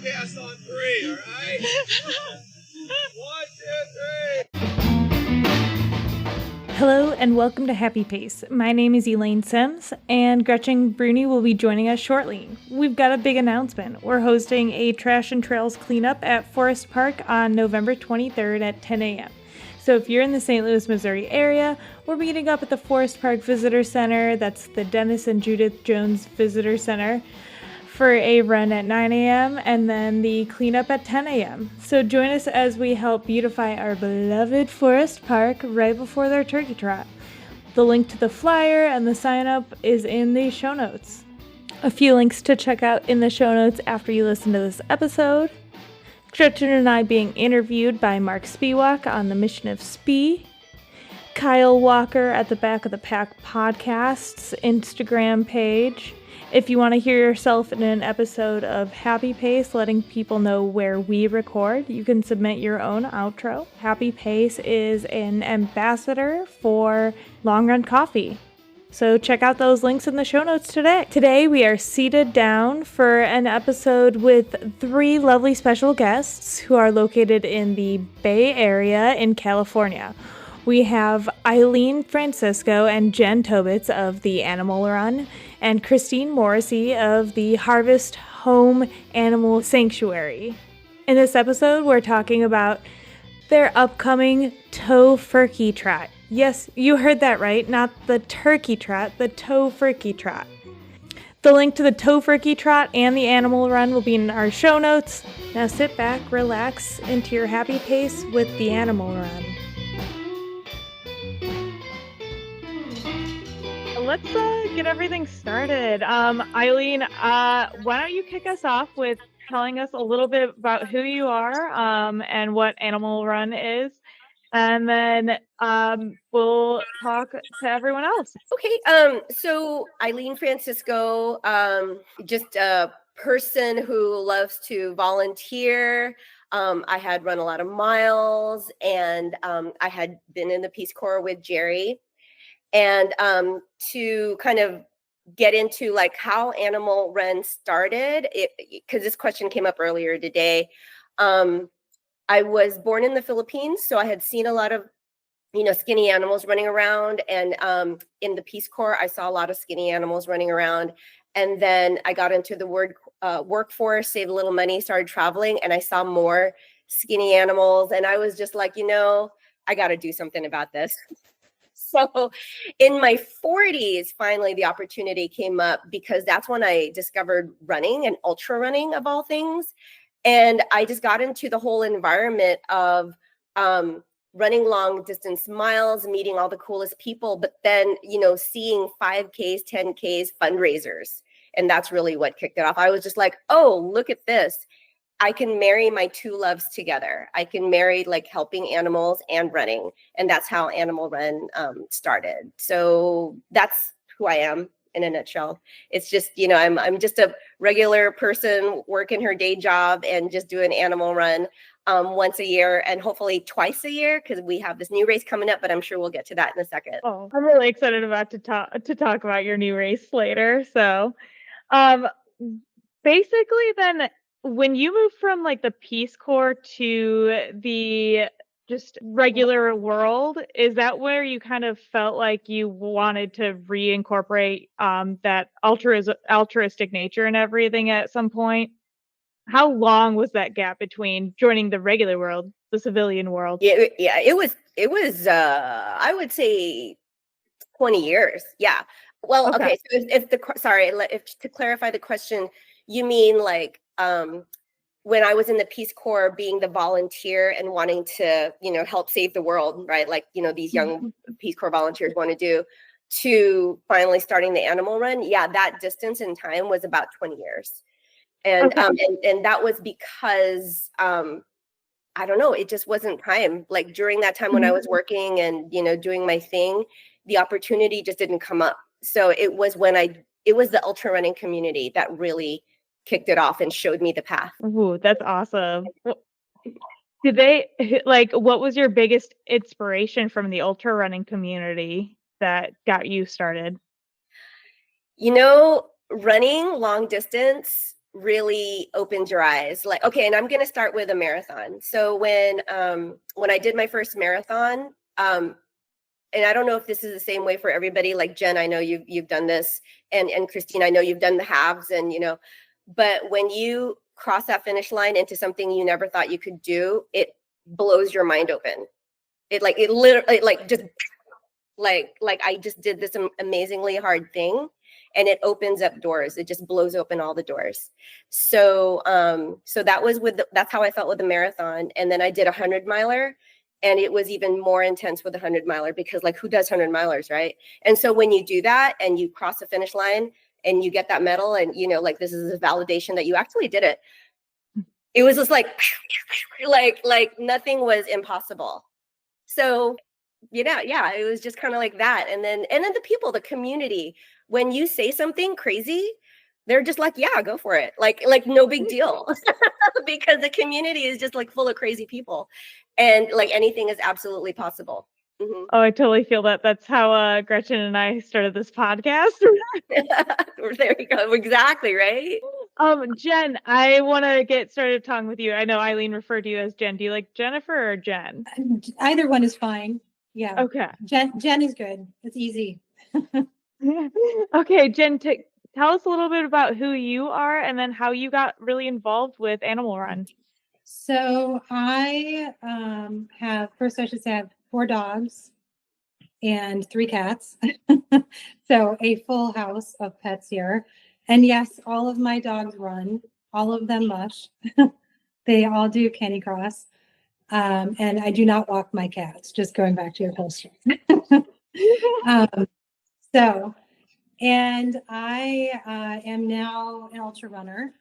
podcast on 3, all right? 1, 2, 3. Hello and welcome to Happy Pace. My name is Elaine Sims and Gretchen Brune will be joining us shortly. We've got a big announcement. We're hosting a Trash and Trails cleanup at Forest Park on November 23rd at 10 a.m. So if you're in the St. Louis, Missouri area, we're meeting up at the Forest Park Visitor Center. That's the Dennis and Judith Jones Visitor Center for a run at 9 a.m. and then the cleanup at 10 a.m. So join us as we help beautify our beloved Forest Park right before their turkey trot. The link to the flyer and the sign up is in the show notes. A few links to check out in the show notes after you listen to this episode. Gretchen and I being interviewed by Mark Spiewak on the Mission of Spee. Kyle Walker at the Back of the Pack podcast's Instagram page. If you want to hear yourself in an episode of Happy Pace, letting people know where we record, you can submit your own outro. Happy Pace is an ambassador for Long Run Coffee. So check out those links in the show notes today. Today we are seated down for an episode with 3 lovely special guests who are located in the Bay Area in California. We have Eileen Francisco and Jen Tobits of the Animal Run, and Christine Morrissey of the Harvest Home Animal Sanctuary. In this episode, we're talking about their upcoming Tofur-key trot. Yes, you heard that right, not the turkey trot, the Tofur-key trot. The link to the Tofur-key trot and the Animal Run will be in our show notes. Now sit back, relax into your happy pace with the Animal Run. Let's get everything started. Eileen, why don't you kick us off with telling us a little bit about who you are and what Animal Run is, and then we'll talk to everyone else. Okay, so Eileen Francisco, just a person who loves to volunteer. I had run a lot of miles, and I had been in the Peace Corps with Jerry. And to kind of get into like how Animal Run started, because this question came up earlier today. I was born in the Philippines, so I had seen a lot of, skinny animals running around. And in the Peace Corps, I saw a lot of skinny animals running around. And then I got into the workforce, saved a little money, started traveling, and I saw more skinny animals. And I was just like, I got to do something about this. So in my 40s, finally, the opportunity came up because that's when I discovered running and ultra running of all things. And I just got into the whole environment of running long distance miles, meeting all the coolest people, but then, seeing 5Ks, 10Ks, fundraisers. And that's really what kicked it off. I was just like, oh, look at this. I can marry my 2 loves together. I can marry like helping animals and running. And that's how Animal Run started. So that's who I am in a nutshell. It's just, I'm just a regular person working her day job and just doing Animal Run once a year and hopefully twice a year because we have this new race coming up, but I'm sure we'll get to that in a second. Oh, I'm really excited about to talk about your new race later. So basically then, when you moved from like the Peace Corps to the just regular world, is that where you kind of felt like you wanted to reincorporate that altruistic nature and everything at some point? How long was that gap between joining the regular world, the civilian world? Yeah, it was I would say 20 years. Yeah. Well, okay. So if to clarify the question, you mean like when I was in the Peace Corps, being the volunteer and wanting to, help save the world, right? Like, these young Peace Corps volunteers want to do, to finally starting the Animal Run. Yeah, that distance in time was about 20 years. And and that was because I don't know, it just wasn't time. Like during that time when I was working and, doing my thing, the opportunity just didn't come up. So it was the ultra running community that really kicked it off and showed me the path. Ooh, that's awesome. What was your biggest inspiration from the ultra running community that got you started? Running long distance really opened your eyes? Like, okay, and I'm going to start with a marathon. So when I did my first marathon, and I don't know if this is the same way for everybody, like Jen, I know you've done this, and Christine, I know you've done the halves, and but when you cross that finish line into something you never thought you could do, it blows your mind open. It literally just like I just did this amazingly hard thing, and it opens up doors. It just blows open all the doors. So so that's how I felt with the marathon. And then I did a 100-miler. And it was even more intense with a 100-miler, because like, who does 100-milers, right? And so when you do that and you cross the finish line and you get that medal, and like, this is a validation that you actually did it. It was just like nothing was impossible. So yeah, it was just kind of like that. And then the people, the community, when you say something crazy, they're just like, yeah, go for it. Like no big deal. Because the community is just like full of crazy people, and like anything is absolutely possible. Mm-hmm. Oh, I totally feel that. That's how Gretchen and I started this podcast. There we go. Exactly, right? Jen, I want to get started talking with you. I know Eileen referred to you as Jen. Do you like Jennifer or Jen? Either one is fine. Yeah. Okay. Jen is good. It's easy. Okay, Jen, tell us a little bit about who you are and then how you got really involved with Animal Run. So I first I should say I have 4 dogs and 3 cats. So a full house of pets here. And yes, all of my dogs run, all of them mush. They all do canicross. And I do not walk my cats, just going back to your question. And I am now an ultra runner.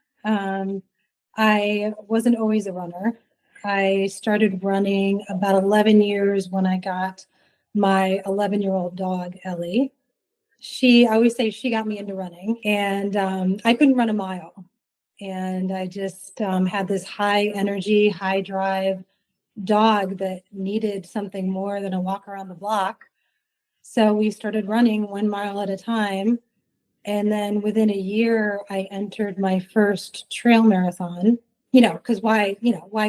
I wasn't always a runner. I started running about 11 years when I got my 11-year-old dog, Ellie. I always say she got me into running, and I couldn't run a mile. And I just had this high energy, high drive dog that needed something more than a walk around the block. So we started running 1 mile at a time. And then within a year, I entered my first trail marathon, because why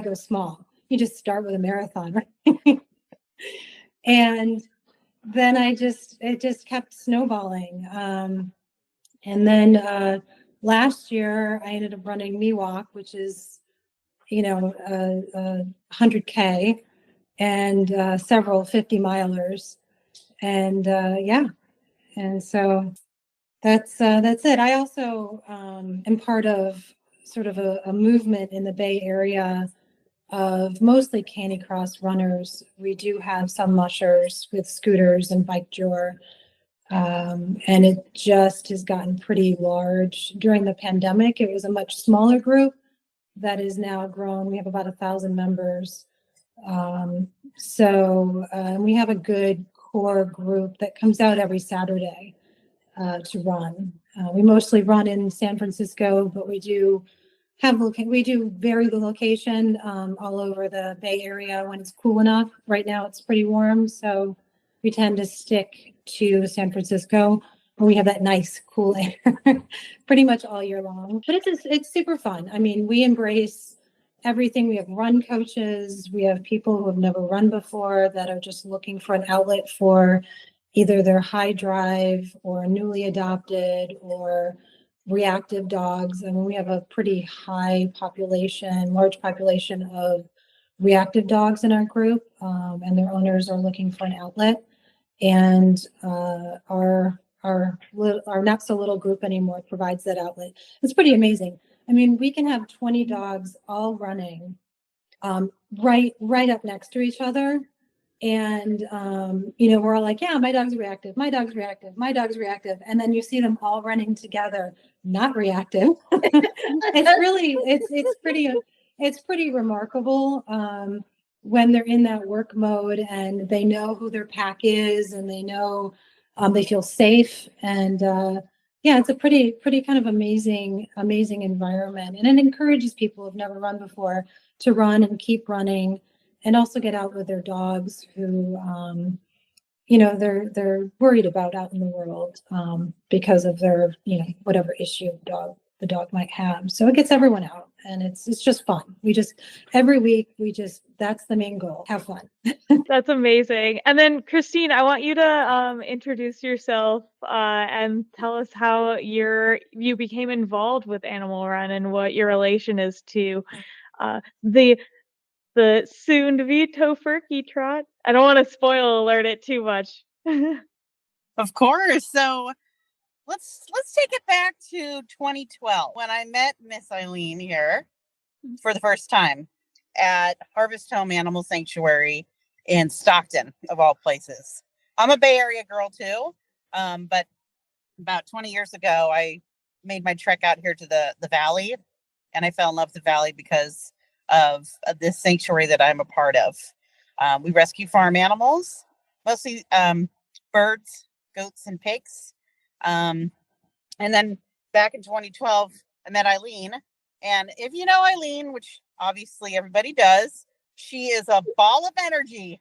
go small? You just start with a marathon, right? And then it just kept snowballing. And then last year, I ended up running Miwok, which is, 100K and several 50-milers. And and so that's it. I also am part of sort of a movement in the Bay Area of mostly canicross runners. We do have some mushers with scooters and bike jour, and it just has gotten pretty large. During the pandemic, it was a much smaller group that is now grown. We have about 1,000 members. So we have a good core group that comes out every Saturday to run. We mostly run in San Francisco, but we do vary the location all over the Bay Area when it's cool enough. Right now it's pretty warm, so we tend to stick to San Francisco where we have that nice cool air pretty much all year long. But it's super fun. I mean, we embrace everything. We have run coaches. We have people who have never run before that are just looking for an outlet for either their high drive or newly adopted or reactive dogs. I mean, we have a pretty large population of reactive dogs in our group, and their owners are looking for an outlet. And our not so little group anymore provides that outlet. It's pretty amazing. I mean, we can have 20 dogs all running right up next to each other. And, we're all like, yeah, my dog's reactive, my dog's reactive, my dog's reactive. And then you see them all running together, not reactive. It's pretty remarkable when they're in that work mode and they know who their pack is and they know they feel safe. And it's a pretty kind of amazing environment. And it encourages people who've never run before to run and keep running. And also get out with their dogs who, they're worried about out in the world because of their, whatever issue dog the dog might have. So it gets everyone out, and it's just fun. Every week that's the main goal. Have fun. That's amazing. And then Christine, I want you to introduce yourself and tell us how you became involved with Animal Run and what your relation is to the soon to be Tofur-key trot. I don't want to spoil alert it too much. Of course. So let's take it back to 2012 when I met Miss Eileen here for the first time at Harvest Home Animal Sanctuary in Stockton, of all places. I'm a Bay Area girl too, but about 20 years ago, I made my trek out here to the Valley, and I fell in love with the Valley because of this sanctuary that I'm a part of. We rescue farm animals, mostly birds, goats, and pigs. And then back in 2012, I met Eileen. And if you know Eileen, which obviously everybody does, she is a ball of energy.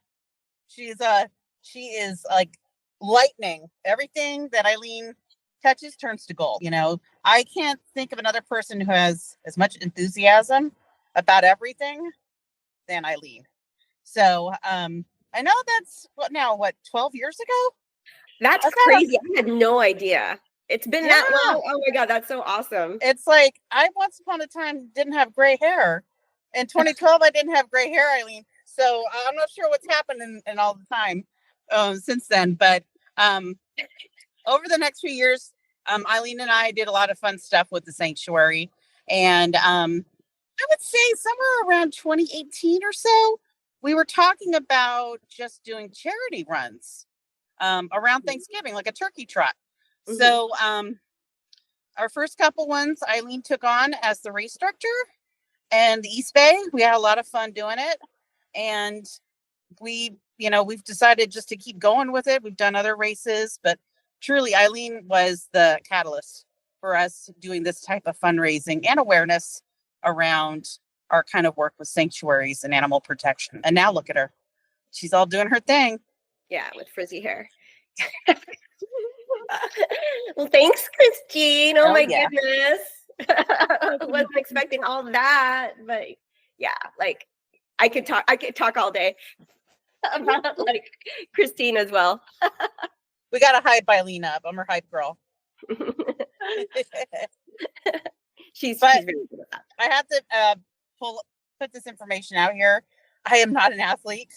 She is like lightning. Everything that Eileen touches turns to gold. You know, I can't think of another person who has as much enthusiasm about everything than Eileen. So I know that's 12 years ago? That's crazy. I had no idea. It's been that long. Oh my God, that's so awesome. It's like I once upon a time didn't have gray hair. In 2012, I didn't have gray hair, Eileen. So I'm not sure what's happened in all the time since then. But over the next few years, Eileen and I did a lot of fun stuff with the sanctuary. And I would say somewhere around 2018 or so, we were talking about just doing charity runs around Thanksgiving, like a turkey trot. Mm-hmm. So our first couple ones, Eileen took on as the race director, and the East Bay, we had a lot of fun doing it. And we've decided just to keep going with it. We've done other races, but truly Eileen was the catalyst for us doing this type of fundraising and awareness around our kind of work with sanctuaries and animal protection. And now look at her. She's all doing her thing. Yeah, with frizzy hair. Well, thanks, Christine. Oh my goodness. I wasn't expecting all that, but yeah, like I could talk all day about like Christine as well. We got to hype Eileen up. I'm her hype girl. She's very good at that. I have to put this information out here. I am not an athlete.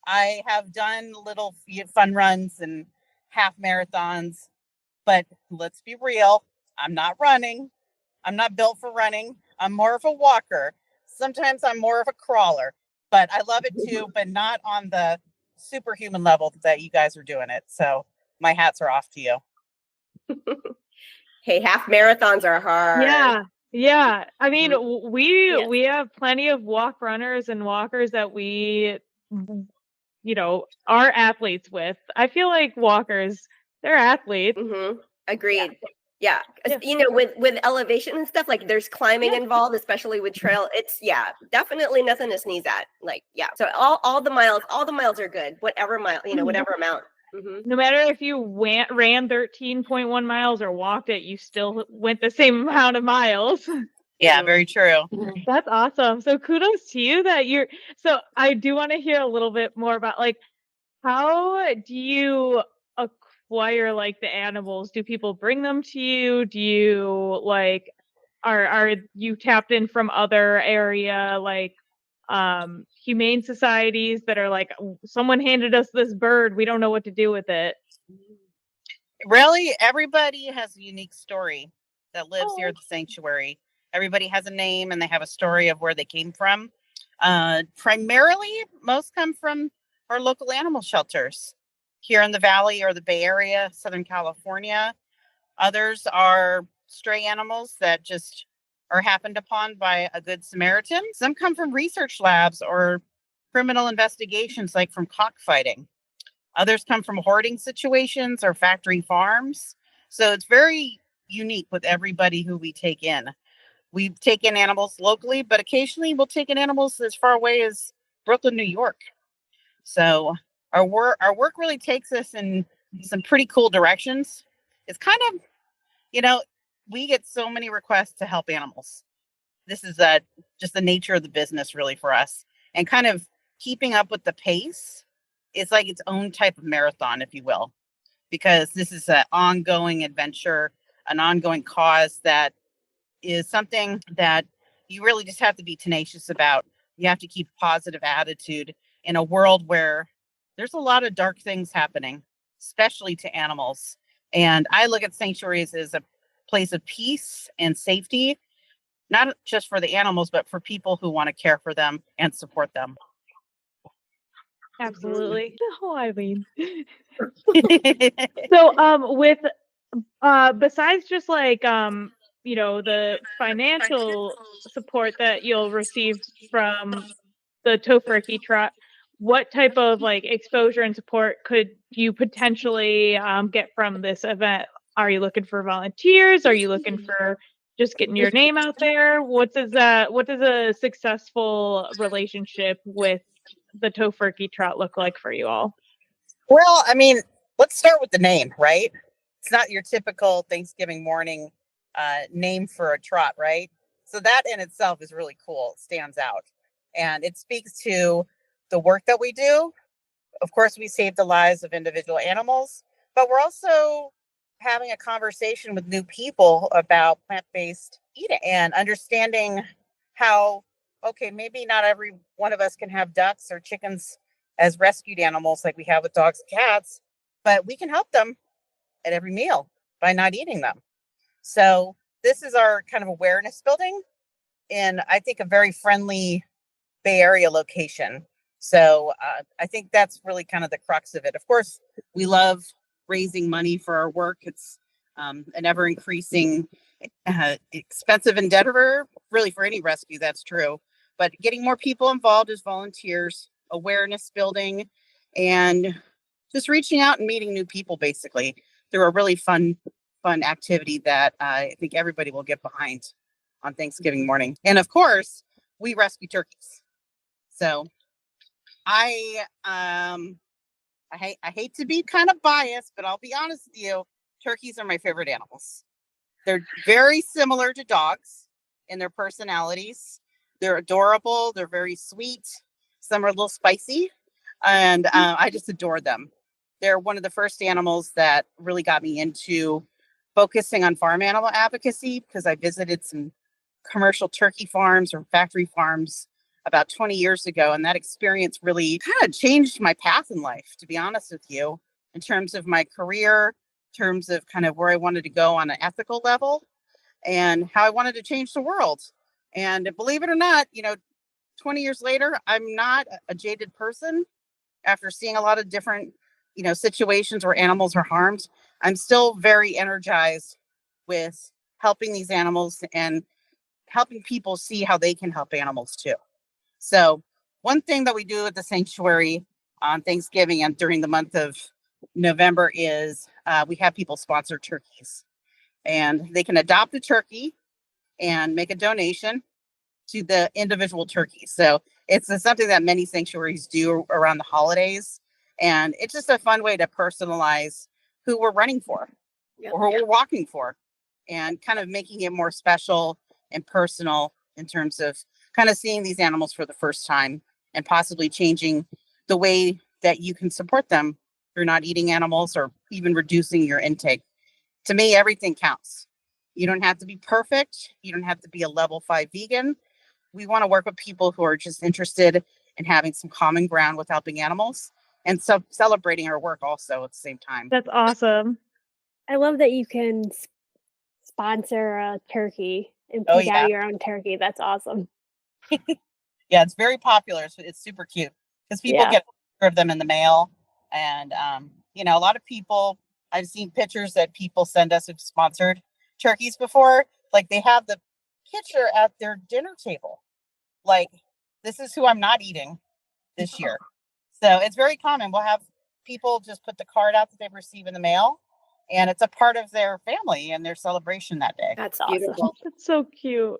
I have done little fun runs and half marathons, but let's be real. I'm not running. I'm not built for running. I'm more of a walker. Sometimes I'm more of a crawler, but I love it too, but not on the superhuman level that you guys are doing it. So my hats are off to you. Hey, half marathons are hard. Yeah. I mean, we have plenty of walk runners and walkers that we, are athletes with. I feel like walkers, they're athletes. Mm-hmm. Agreed. Yeah. With elevation and stuff, like there's climbing involved, especially with trail. It's definitely nothing to sneeze at. Like, so all the miles are good. Whatever mile, whatever amount. Mm-hmm. No matter if you ran 13.1 miles or walked it, you still went the same amount of miles. Yeah, very true. That's awesome. So kudos to you so I do want to hear a little bit more about like, how do you acquire like the animals? Do people bring them to you? Do you like, are you tapped in from other area, like humane societies that are like, someone handed us this bird, we don't know what to do with it? Really, everybody has a unique story that lives here at the sanctuary. Everybody has a name and they have a story of where they came from. Primarily, most come from our local animal shelters here in the Valley or the Bay Area, Southern California. Others are stray animals that just are happened upon by a good Samaritan. Some come from research labs or criminal investigations, like from cockfighting. Others come from hoarding situations or factory farms. So it's very unique with everybody who we take in. We take in animals locally, but occasionally we'll take in animals as far away as Brooklyn, New York. So our work really takes us in some pretty cool directions. It's kind of, we get so many requests to help animals. This is just the nature of the business really for us, and kind of keeping up with the pace is like its own type of marathon, if you will, because this is an ongoing adventure, an ongoing cause that is something that you really just have to be tenacious about. You have to keep a positive attitude in a world where there's a lot of dark things happening, especially to animals. And I look at sanctuaries as a place of peace and safety, not just for the animals, but for people who want to care for them and support them. Absolutely. Oh, Eileen. So, with besides just like the financial support that you'll receive from the Tofur-key trot, what type of like exposure and support could you potentially get from this event? Are you looking for volunteers? Are you looking for just getting your name out there? What does a successful relationship with the Tofur-key trot look like for you all? Well, I mean, let's start with the name, right? It's not your typical Thanksgiving morning name for a trot, right? So that in itself is really cool. It stands out. And it speaks to the work that we do. Of course, we save the lives of individual animals, but we're also having a conversation with new people about plant-based eating and understanding how, okay, maybe not every one of us can have ducks or chickens as rescued animals like we have with dogs and cats, but we can help them at every meal by not eating them. So this is our kind of awareness building in, I think, a very friendly Bay Area location. So I think that's really kind of the crux of it. Of course, we love raising money for our work. It's an ever increasing expensive endeavor, really, for any rescue, that's true. But getting more people involved as volunteers, awareness building, and just reaching out and meeting new people, basically, through a really fun activity that I think everybody will get behind on Thanksgiving morning. And of course, we rescue turkeys. So I hate to be kind of biased, but I'll be honest with you, turkeys are my favorite animals. They're very similar to dogs in their personalities. They're adorable. They're very sweet. Some are a little spicy, and I just adore them. They're one of the first animals that really got me into focusing on farm animal advocacy, because I visited some commercial turkey farms or factory farms about 20 years ago. And that experience really kind of changed my path in life, to be honest with you, in terms of my career, in terms of kind of where I wanted to go on an ethical level and how I wanted to change the world. And believe it or not, 20 years later, I'm not a jaded person. After seeing a lot of different, situations where animals are harmed, I'm still very energized with helping these animals and helping people see how they can help animals too. So one thing that we do at the sanctuary on Thanksgiving and during the month of November is we have people sponsor turkeys, and they can adopt a turkey and make a donation to the individual turkeys. So it's something that many sanctuaries do around the holidays. And it's just a fun way to personalize who we're running for or who we're walking for, and kind of making it more special and personal in terms of kind of seeing these animals for the first time and possibly changing the way that you can support them through not eating animals or even reducing your intake. To me, everything counts. You don't have to be perfect. You don't have to be a level 5 vegan. We want to work with people who are just interested in having some common ground with helping animals and celebrating our work also at the same time. That's awesome. I love that you can sponsor a turkey and pick out your own turkey. That's awesome. Yeah, it's very popular. It's super cute because people get a picture of them in the mail. And, a lot of people, I've seen pictures that people send us who've sponsored turkeys before. Like, they have the picture at their dinner table. Like, this is who I'm not eating this year. So it's very common. We'll have people just put the card out that they've received in the mail, and it's a part of their family and their celebration that day. That's Awesome. beautiful. That's so cute.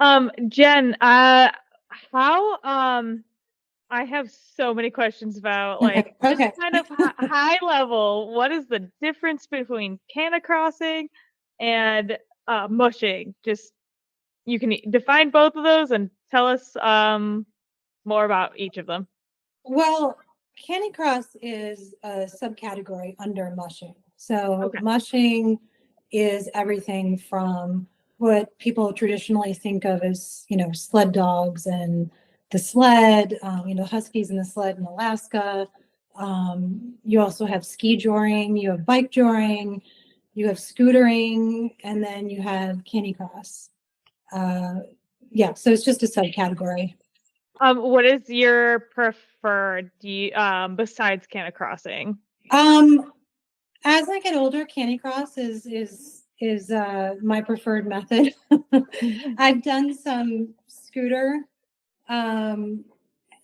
Jen, how I have so many questions about just kind of high level. What is the difference between canicrossing and mushing. Just you can define both of those and tell us more about each of them. Well, canicross is a subcategory under mushing. So mushing is everything from what people traditionally think of as, sled dogs and the sled, huskies in the sled in Alaska. You also have ski joring, you have bike joring, you have scootering, and then you have canicross. So it's just a subcategory. What is your preferred besides canicrossing? As I get older, canicross is my preferred method. I've done some scooter, and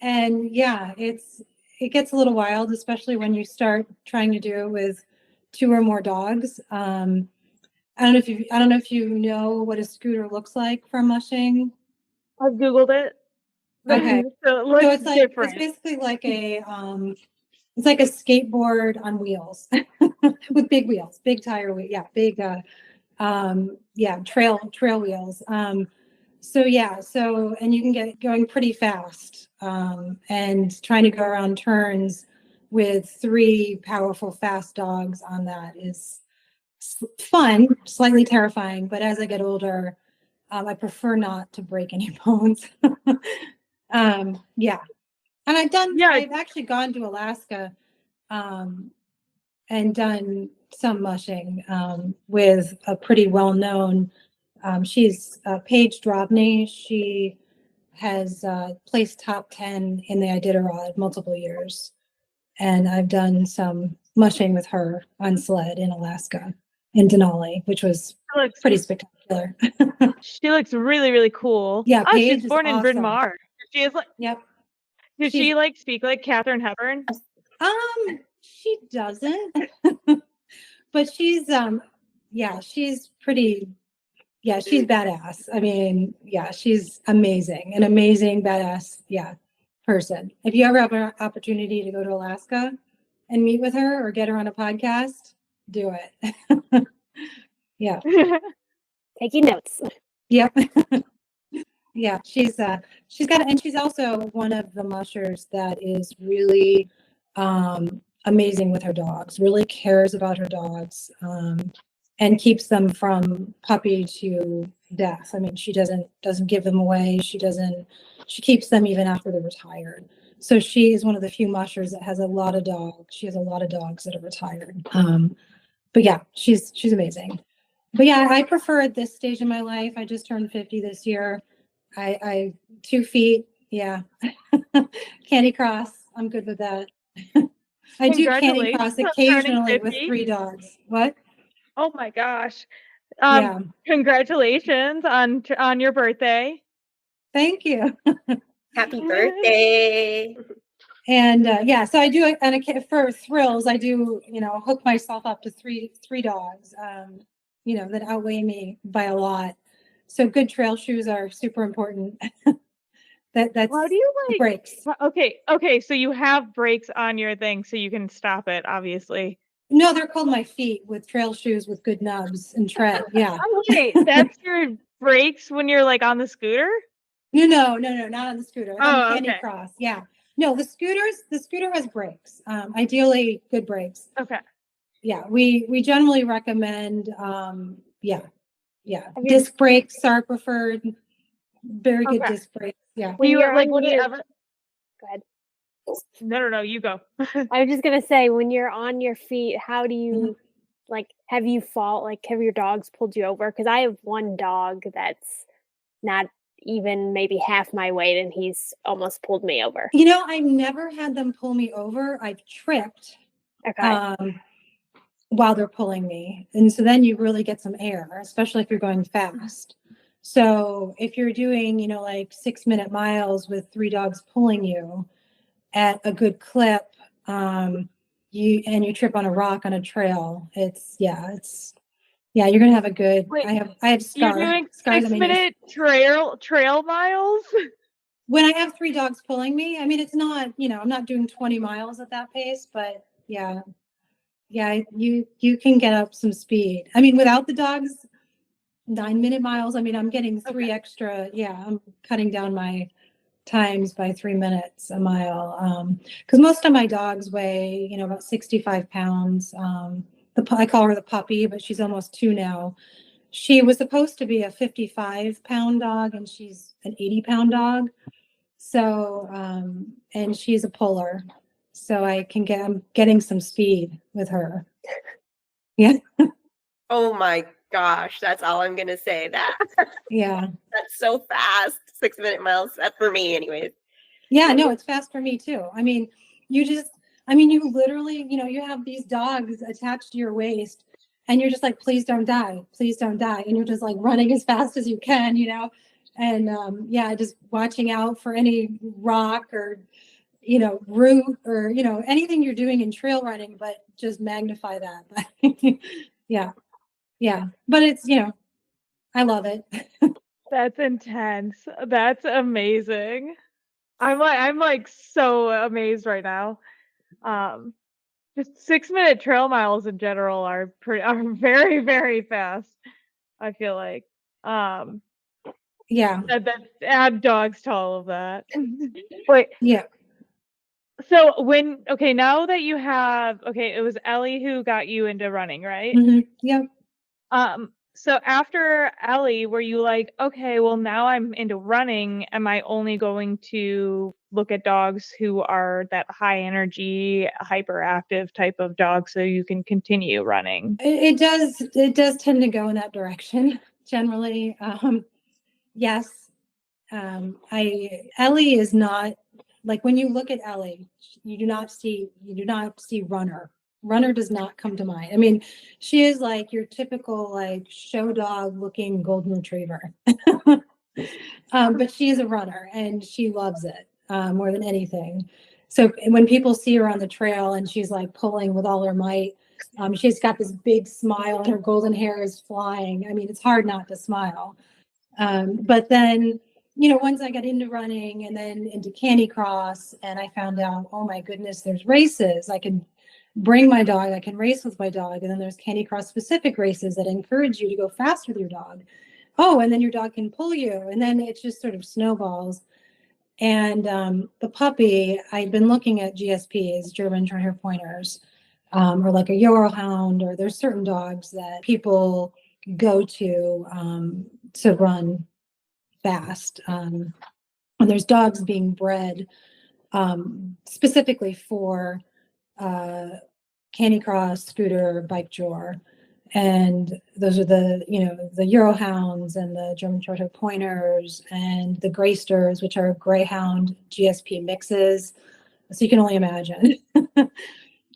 it gets a little wild, especially when you start trying to do it with 2 or more dogs. I don't know if you know what a scooter looks like for mushing. I've Googled it. Okay. So it's like different. It's basically like it's like a skateboard on wheels with big wheels, big tire wheel. Yeah. Big, trail wheels. And you can get going pretty fast, and trying to go around turns with 3 powerful, fast dogs on that is fun, slightly terrifying. But as I get older, I prefer not to break any bones. And I've actually gone to Alaska, and done some mushing, with a pretty well-known, she's Paige Drobny. She has placed top 10 in the Iditarod multiple years. And I've done some mushing with her on sled in Alaska, in Denali, which was pretty spectacular. She looks really, really cool. Yeah, Paige she's born in Bryn Mawr. She is like. Yep. Did she speak like Katharine Hepburn? She doesn't, but she's she's pretty. Yeah, she's badass. I mean, she's amazing, an amazing badass. Yeah, person. If you ever have an opportunity to go to Alaska and meet with her or get her on a podcast, do it. Yeah. Taking notes. Yep. Yeah, she's also one of the mushers that is really amazing with her dogs, really cares about her dogs, and keeps them from puppy to death. I mean, she doesn't give them away. She keeps them even after they're retired. So she is one of the few mushers that has a lot of dogs. She has a lot of dogs that are retired. But yeah, she's amazing. But yeah, I prefer at this stage in my life. I just turned 50 this year. I 2 feet. Yeah. Canicross. I'm good with that. I do canicross occasionally with 3 dogs. What? Oh my gosh. Yeah. Congratulations on your birthday. Thank you. Happy birthday. And so I do, and for thrills, I do, hook myself up to three dogs, that outweigh me by a lot. So good trail shoes are super important. That's how do you brakes. Okay. So you have brakes on your thing, so you can stop it, obviously. No, they're called my feet with trail shoes with good nubs and tread. Yeah. Okay, that's your brakes when you're like on the scooter? No, not on the scooter. On canicross. Yeah. No, the scooter has brakes. Ideally good brakes. Okay. Yeah, we generally recommend disc brakes are preferred. Very good disc brakes. Yeah. When you're like on would it your... ever Go ahead. No, you go. I was just gonna say, when you're on your feet, how do you have you have your dogs pulled you over? Because I have one dog that's not even maybe half my weight, and he's almost pulled me over. I've never had them pull me over. I've tripped while they're pulling me. And so then you really get some air, especially if you're going fast. So if you're doing, 6-minute miles with 3 dogs pulling you at a good clip, you trip on a rock on a trail, you're gonna have a good. Wait, I have scars. You're doing 6-minute trail miles? When I have 3 dogs pulling me, I mean, it's not, I'm not doing 20 miles at that pace, but yeah, you can get up some speed. I mean, without the dogs 9-minute miles. I mean, I'm getting 3 extra. Yeah, I'm cutting down my times by 3 minutes a mile. Because most of my dogs weigh, about 65 pounds. I call her the puppy, but she's almost 2 now. She was supposed to be a 55-pound dog, and she's an 80-pound dog. So, and she's a puller. So I'm getting some speed with her. Yeah. Oh my gosh, that's all I'm gonna say. Yeah. That's so fast. 6-minute miles. That's for me, anyways. Yeah, no, it's fast for me too. I mean, you literally, you have these dogs attached to your waist, and you're just like, please don't die, and you're just like running as fast as you can, and just watching out for any rock or root or anything you're doing in trail running, but just magnify that. yeah, but it's I love it. That's intense. That's amazing. I'm like so amazed right now. Just 6-minute trail miles in general are very, very fast. I feel like. Yeah. That add dogs to all of that. Wait. Yeah. So now that you have, it was Ellie who got you into running, right? Mm-hmm. Yeah. So after Ellie, were you like, okay, well now I'm into running. Am I only going to look at dogs who are that high energy, hyperactive type of dog so you can continue running? It does tend to go in that direction generally. Yes. Ellie is not like, when you look at Ellie, you do not see runner. Runner does not come to mind. I mean, she is like your typical like show dog looking golden retriever. But she is a runner and she loves it more than anything. So when people see her on the trail and she's like pulling with all her might, she's got this big smile and her golden hair is flying. I mean, it's hard not to smile. But then, once I got into running and then into canicross, and I found out, oh my goodness, there's races. I can bring my dog, I can race with my dog. And then there's canicross specific races that encourage you to go fast with your dog. Oh, and then your dog can pull you. And then it just sort of snowballs. And the puppy, I'd been looking at GSPs, German Short Hair Pointers, or like a Eurohound, or there's certain dogs that people go to run fast. And there's dogs being bred specifically for canicross, scooter, bike jaw. And those are the Eurohounds and the German Short Hair Pointers and the Greysters, which are Greyhound GSP mixes. So you can only imagine.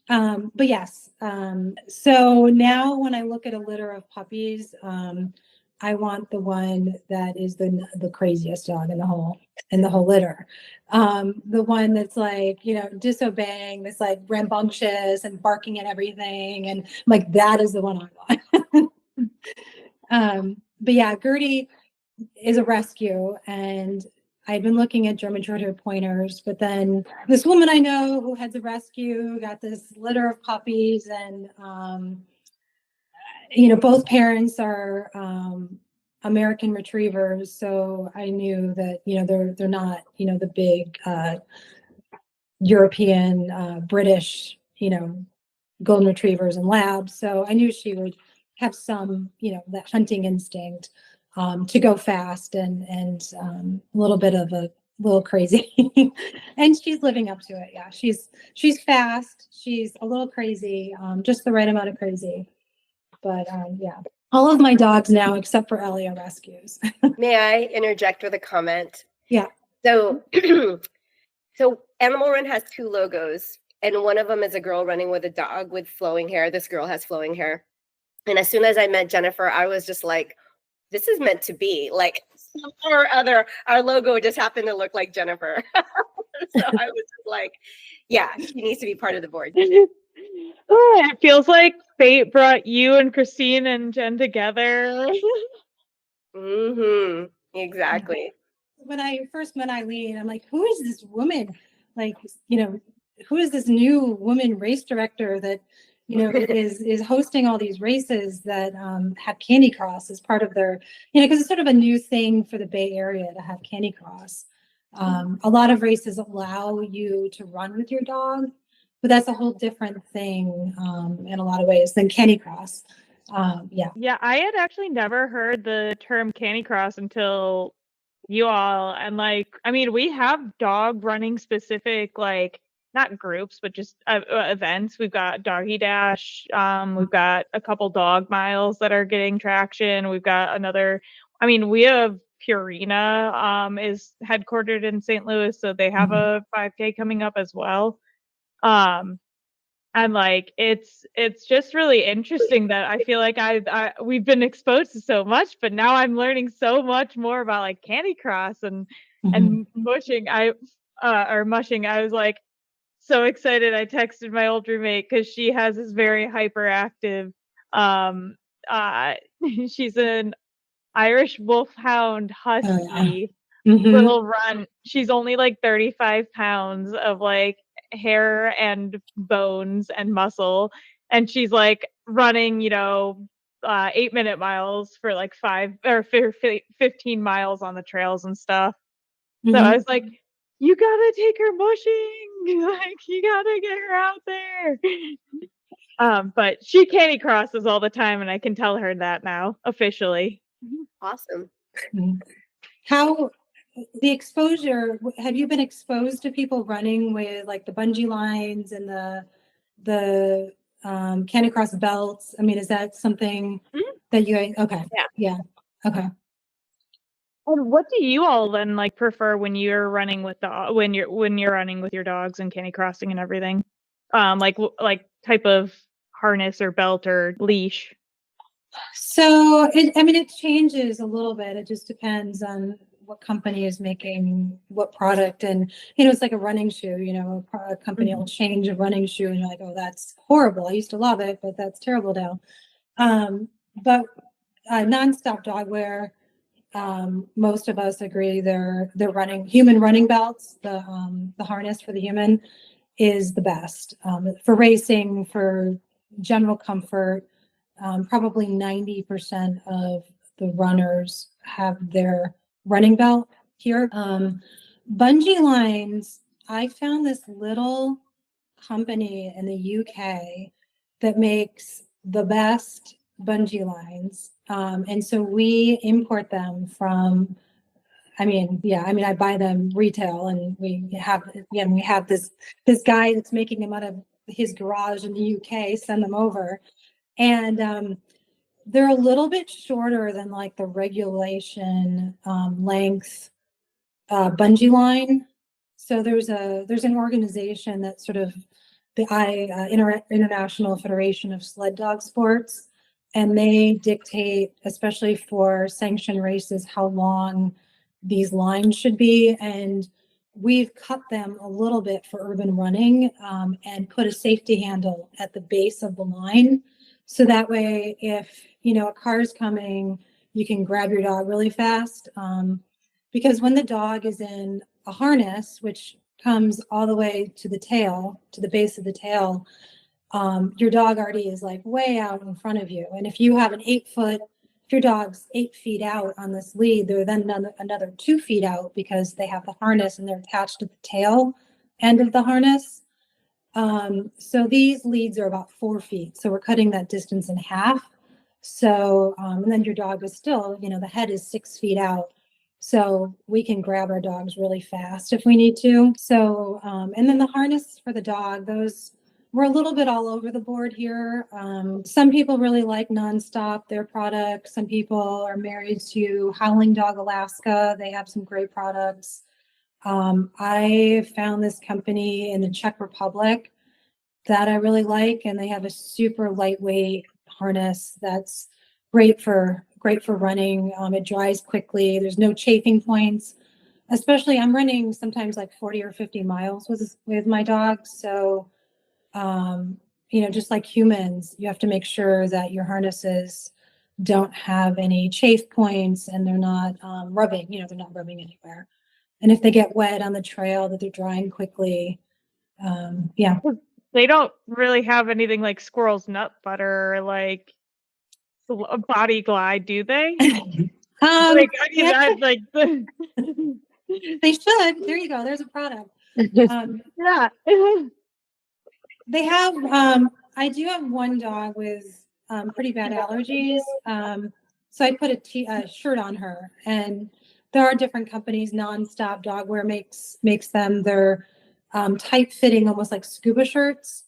But yes, so now when I look at a litter of puppies, I want the one that is the craziest dog in the whole litter. The one that's like, disobeying, that's like rambunctious and barking at everything. And like, that is the one I want. But yeah, Gertie is a rescue, and I've been looking at German Short Hair Pointers, but then this woman I know who has a rescue got this litter of puppies, and both parents are American retrievers, so I knew that they're not the big European British golden retrievers and labs. So I knew she would have some that hunting instinct to go fast and a little bit of a little crazy. And she's living up to it. Yeah, she's fast, she's a little crazy, just the right amount of crazy. But yeah, all of my dogs now except for Ellie are rescues. May I interject with a comment? Yeah. So Animal Run has 2 logos, and one of them is a girl running with a dog with flowing hair. This girl has flowing hair. And as soon as I met Jennifer, I was just like, this is meant to be. Like, somehow or other, our logo just happened to look like Jennifer. So I was just like, yeah, she needs to be part of the board. Oh, it feels like fate brought you and Christine and Jen together. Mm-hmm. Exactly. When I first met Eileen, I'm like, who is this woman? Like, who is this new woman race director that is hosting all these races that have canicross as part of their, because it's sort of a new thing for the Bay Area to have canicross. A lot of races allow you to run with your dog, but that's a whole different thing in a lot of ways than canicross. Yeah, I had actually never heard the term canicross until you all, and we have dog running specific, not groups, but just events. We've got Doggy Dash. We've got a couple dog miles that are getting traction. We've got another. We have Purina is headquartered in St. Louis, so they have a 5K coming up as well. And it's just really interesting that I feel like we've been exposed to so much, but now I'm learning so much more about canicross and mushing. Mushing. I was so excited. I texted my old roommate because she has this very hyperactive. She's an Irish Wolfhound Husky. Little run. She's only 35 pounds of hair and bones and muscle, and she's running 8-minute miles for 5 or 15 miles on the trails and stuff. So I was like, you gotta take her mushing, you gotta get her out there. But she canicrosses all the time, and I can tell her that now officially. Awesome. How the exposure, have you been exposed to people running with the bungee lines and the canicross belts? Is that something that you okay? Yeah. Okay. And what do you all then prefer when you're running with when you're running with your dogs and canicrossing and everything? Type of harness or belt or leash? So it changes a little bit. It just depends on what company is making what product, and it's like a running shoe. A company will change a running shoe, and you're like, oh, that's horrible. I used to love it, but that's terrible now. But nonstop dog wear, most of us agree they're running human running belts. The harness for the human is the best for racing, for general comfort. Probably 90% of the runners have their running belt here. Bungee lines, I found this little company in the UK that makes the best bungee lines. And so we import them from, I buy them retail, and we have this guy that's making them out of his garage in the UK, send them over. And they're a little bit shorter than the regulation length bungee line. So there's an organization that's sort of the International Federation of Sled Dog Sports, and they dictate, especially for sanctioned races, how long these lines should be. And we've cut them a little bit for urban running and put a safety handle at the base of the line. So that way, if a car's coming, you can grab your dog really fast. Because when the dog is in a harness, which comes all the way to the tail, to the base of the tail, your dog already is way out in front of you. And if you have if your dog's 8 feet out on this lead, they're then another 2 feet out because they have the harness and they're attached to the tail end of the harness. So these leads are about 4 feet. So we're cutting that distance in half. So, and then your dog is still, the head is 6 feet out. So we can grab our dogs really fast if we need to. So, and then the harness for the dog, we're a little bit all over the board here. Some people really like Nonstop, their product. Some people are married to Howling Dog Alaska. They have some great products. I found this company in the Czech Republic that I really like, and they have a super lightweight harness that's great for running. It dries quickly. There's no chafing points. Especially, I'm running sometimes 40 or 50 miles with my dogs. So, just like humans, you have to make sure that your harnesses don't have any chafe points and they're not rubbing. They're not rubbing anywhere. And if they get wet on the trail, that they're drying quickly. They don't really have anything like squirrel's nut butter or like a body glide, do they? Like, I mean, yeah, like they should. There you go. There's a product. yeah. They have, I do have one dog with pretty bad allergies. So I put a shirt on her, and there are different companies. Nonstop Dogwear makes them. They're tight fitting, almost like scuba shirts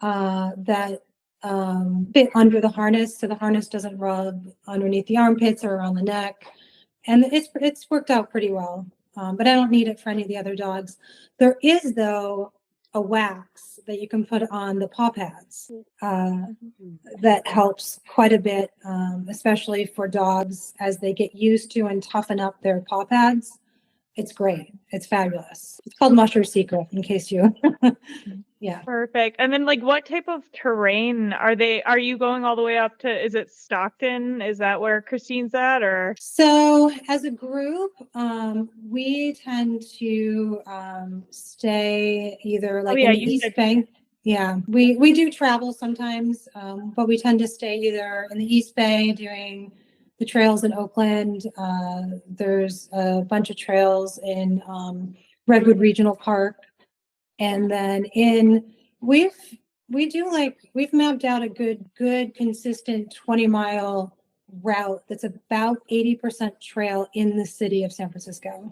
that fit under the harness, so the harness doesn't rub underneath the armpits or around the neck. And it's worked out pretty well. But I don't need it for any of the other dogs. There is, though, a wax that you can put on the paw pads that helps quite a bit, especially for dogs as they get used to and toughen up their paw pads. It's great. It's fabulous. It's called Musher Secret, in case you, yeah. Perfect. And then, like, what type of terrain are you going all the way up to, is it Stockton? Is that where Christine's at, or? So as a group, we tend to stay either like in the East Bay. Yeah, we do travel sometimes, but we tend to stay either in the East Bay doing the trails in Oakland. There's a bunch of trails in Redwood Regional Park. And then we've mapped out a good consistent 20-mile route that's about 80% trail in the city of San Francisco.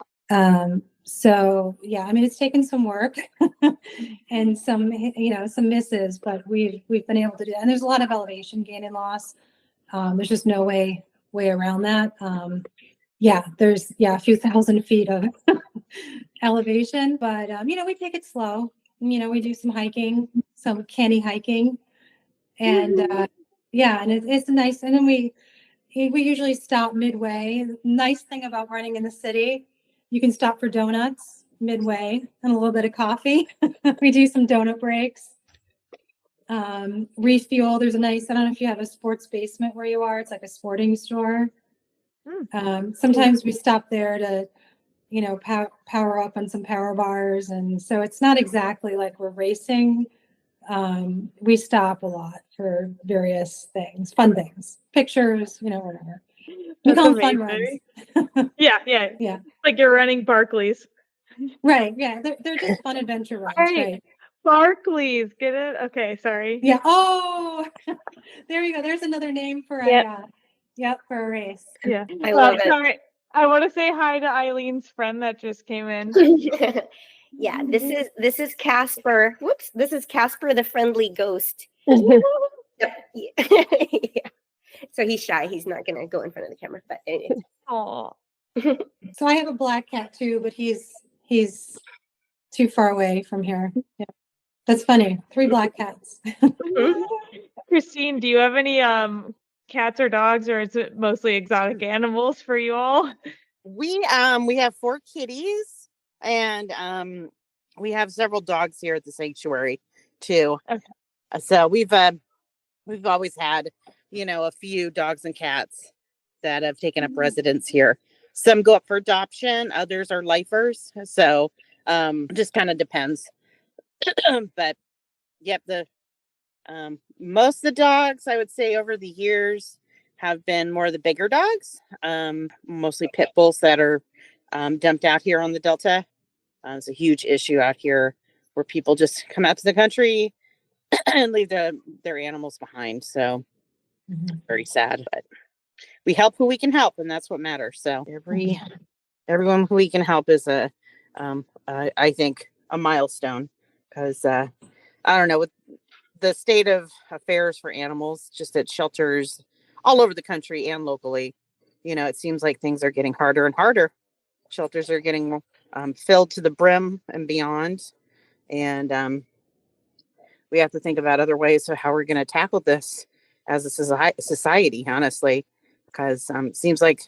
So yeah, I mean, it's taken some work and some misses, but we've been able to do that. And there's a lot of elevation gain and loss. There's just no way around that. There's a few thousand feet of elevation, but we take it slow. We do some hiking, some canny hiking, and and it's nice. And then we usually stop midway. The nice thing about running in the city, you can stop for donuts midway and a little bit of coffee. We do some donut breaks. Refuel. There's a nice, I don't know if you have a sports basement where you are. It's like a sporting store. Sometimes we stop there to, power up on some power bars. And so it's not exactly like we're racing. We stop a lot for various things, fun things, pictures, whatever. We call them fun runs. Yeah. Like you're running Barclays. Right. Yeah. They're just fun adventure runs. Right. Barclays, get it? Okay, sorry. Yeah. Oh, there you go. There's another name for for a race. Yeah. I love it. Sorry. I want to say hi to Eileen's friend that just came in. Yeah, this is Casper. Whoops, this is Casper the friendly ghost. Yep. Yeah. So he's shy. He's not gonna go in front of the camera. But anyway. Oh. So I have a black cat too, but he's too far away from here. Yeah. That's funny. 3 black cats. Christine, do you have any cats or dogs, or is it mostly exotic animals for you all? We have 4 kitties, and we have several dogs here at the sanctuary too. Okay. So we've always had, a few dogs and cats that have taken up residence here. Some go up for adoption, others are lifers. So just kind of depends. But yep, most of the dogs, I would say, over the years have been more of the bigger dogs, mostly pit bulls that are dumped out here on the Delta. It's a huge issue out here where people just come out to the country and leave their animals behind. So very sad, but we help who we can help, and that's what matters. So everyone who we can help is I think a milestone, because I don't know, with the state of affairs for animals just at shelters all over the country and locally, it seems like things are getting harder and harder. Shelters are getting filled to the brim and beyond, and we have to think about other ways of how we're going to tackle this as a society, honestly, because it seems like,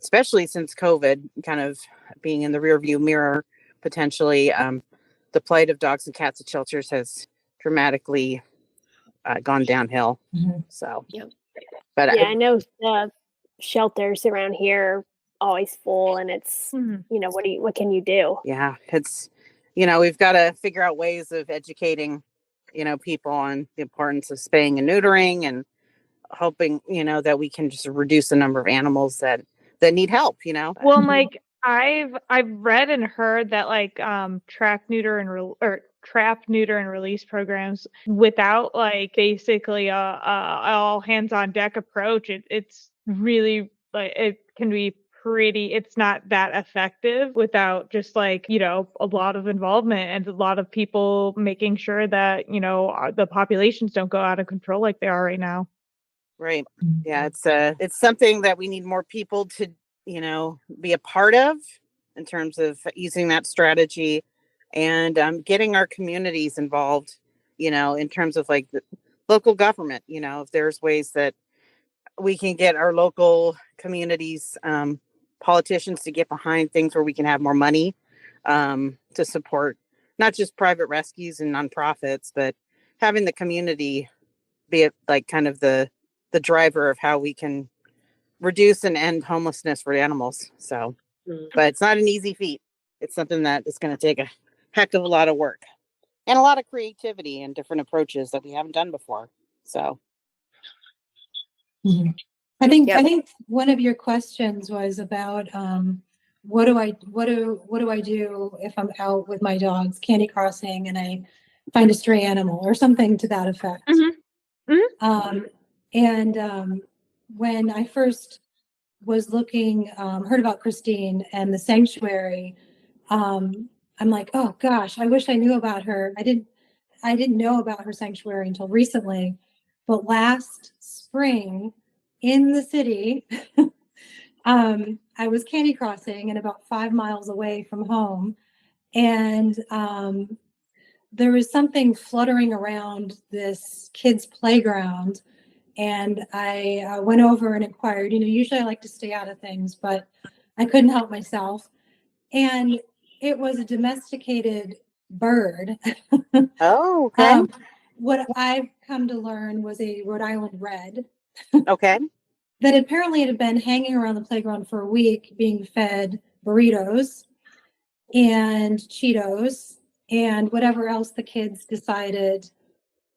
especially since COVID kind of being in the rearview mirror, potentially, the plight of dogs and cats at shelters has dramatically gone downhill. So, but I know the shelters around here are always full, and it's what can you do? Yeah, it's we've got to figure out ways of educating people on the importance of spaying and neutering, and hoping, that we can just reduce the number of animals that need help, Well, and, like I've read and heard that like trap, neuter, and release programs without like basically a all hands on deck approach, it's really like it can be pretty, it's not that effective without just like a lot of involvement and a lot of people making sure that the populations don't go out of control like they are right now. Right. Yeah, it's something that we need more people to be a part of in terms of using that strategy, and getting our communities involved, in terms of like the local government. If there's ways that we can get our local communities, politicians to get behind things where we can have more money to support not just private rescues and nonprofits, but having the community be like kind of the driver of how we can reduce and end homelessness for animals. So, but it's not an easy feat. It's something that is going to take a heck of a lot of work and a lot of creativity and different approaches that we haven't done before. So, I think one of your questions was about what do I do if I'm out with my dogs candy crossing and I find a stray animal or something to that effect. When I first was looking, heard about Christine and the sanctuary, I'm like, oh gosh, I wish I knew about her. I didn't know about her sanctuary until recently, but last spring in the city, I was candy crossing and about 5 miles away from home, and there was something fluttering around this kid's playground. And I went over and inquired. Usually I like to stay out of things, but I couldn't help myself. And it was a domesticated bird. Oh, okay. What I've come to learn was a Rhode Island red. Okay. That apparently it had been hanging around the playground for a week, being fed burritos and Cheetos and whatever else the kids decided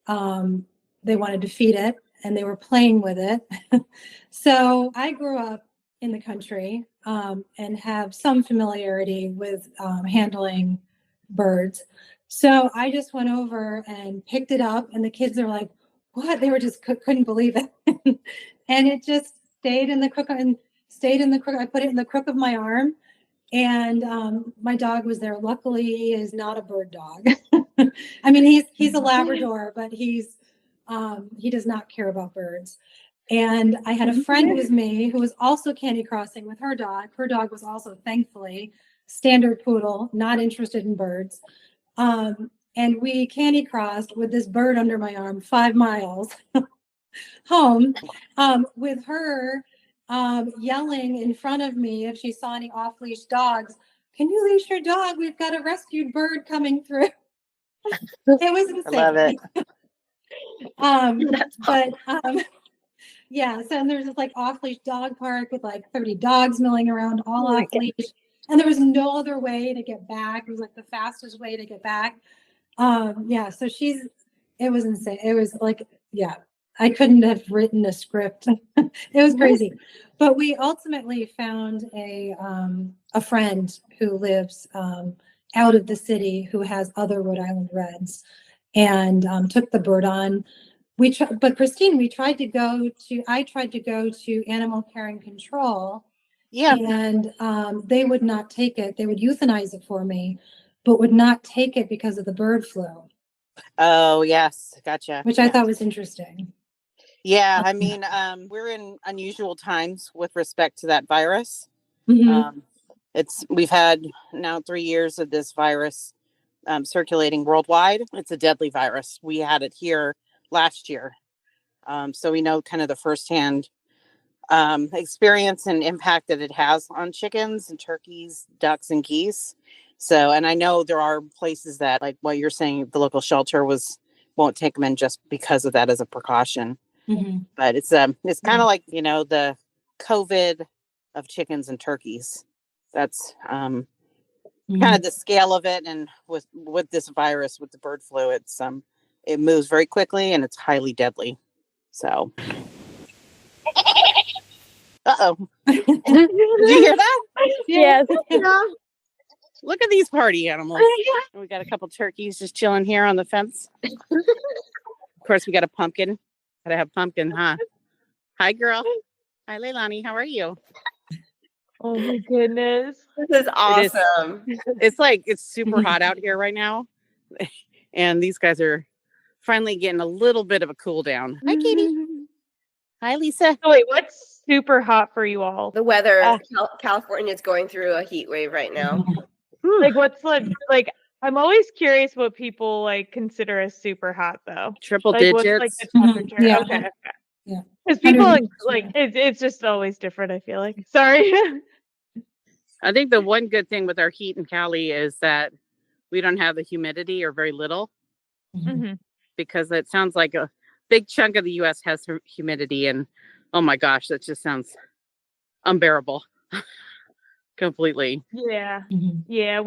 they wanted to feed it. And they were playing with it. So I grew up in the country and have some familiarity with handling birds. So I just went over and picked it up, and the kids are like, what? They were just couldn't believe it. And it just stayed in the crook. I put it in the crook of my arm, and my dog was there. Luckily, he is not a bird dog. I mean, he's a Labrador, but he does not care about birds. And I had a friend with me who was also candy crossing with her dog. Her dog was also, thankfully, standard poodle, not interested in birds. And we candy crossed with this bird under my arm 5 miles home, with her yelling in front of me if she saw any off-leash dogs. Can you leash your dog? We've got a rescued bird coming through. It was insane. I love it. Yeah, so there's this like off-leash dog park with like 30 dogs milling around all off-leash, and there was no other way to get back. It was like the fastest way to get back. So it was insane. It was like, yeah, I couldn't have written a script. It was crazy. But we ultimately found a friend who lives out of the city who has other Rhode Island Reds, and took the bird on. But Christine, I tried to go to Animal Care and Control. Yeah. And they would not take it. They would euthanize it for me, but would not take it because of the bird flu. Oh, yes. Gotcha. Which I thought was interesting. Yeah. I mean, we're in unusual times with respect to that virus. Mm-hmm. We've had now 3 years of this virus circulating worldwide. It's a deadly virus. We had it here last year. So we know kind of the firsthand experience and impact that it has on chickens and turkeys, ducks, and geese. So, and I know there are places that, like what you're saying, the local shelter won't take them in just because of that as a precaution. Mm-hmm. But it's kind of like, the COVID of chickens and turkeys. That's kind of the scale of it. And with this virus, with the bird flu, it's It moves very quickly and it's highly deadly. So, uh-oh. Did you hear that? Yes. Yeah. Look at these party animals. We got a couple turkeys just chilling here on the fence. Of course, we got a pumpkin. Gotta have pumpkin, huh? Hi, girl. Hi, Leilani. How are you? Oh my goodness. This is awesome. It's super hot out here right now. And these guys are finally getting a little bit of a cool down. Hi, Katie. Hi, Lisa. So wait, what's super hot for you all? The weather, California is going through a heat wave right now. Like what's like I'm always curious what people like consider as super hot though. Triple Like what's digits. like the temperature? Yeah. Okay. Yeah. Because people like 100. it's just always different, I feel like. Sorry. I think the one good thing with our heat in Cali is that we don't have the humidity or very little, Mhm. because it sounds like a big chunk of the U.S. has humidity, and oh my gosh, that just sounds unbearable. Completely. Yeah. Mhm. Yeah,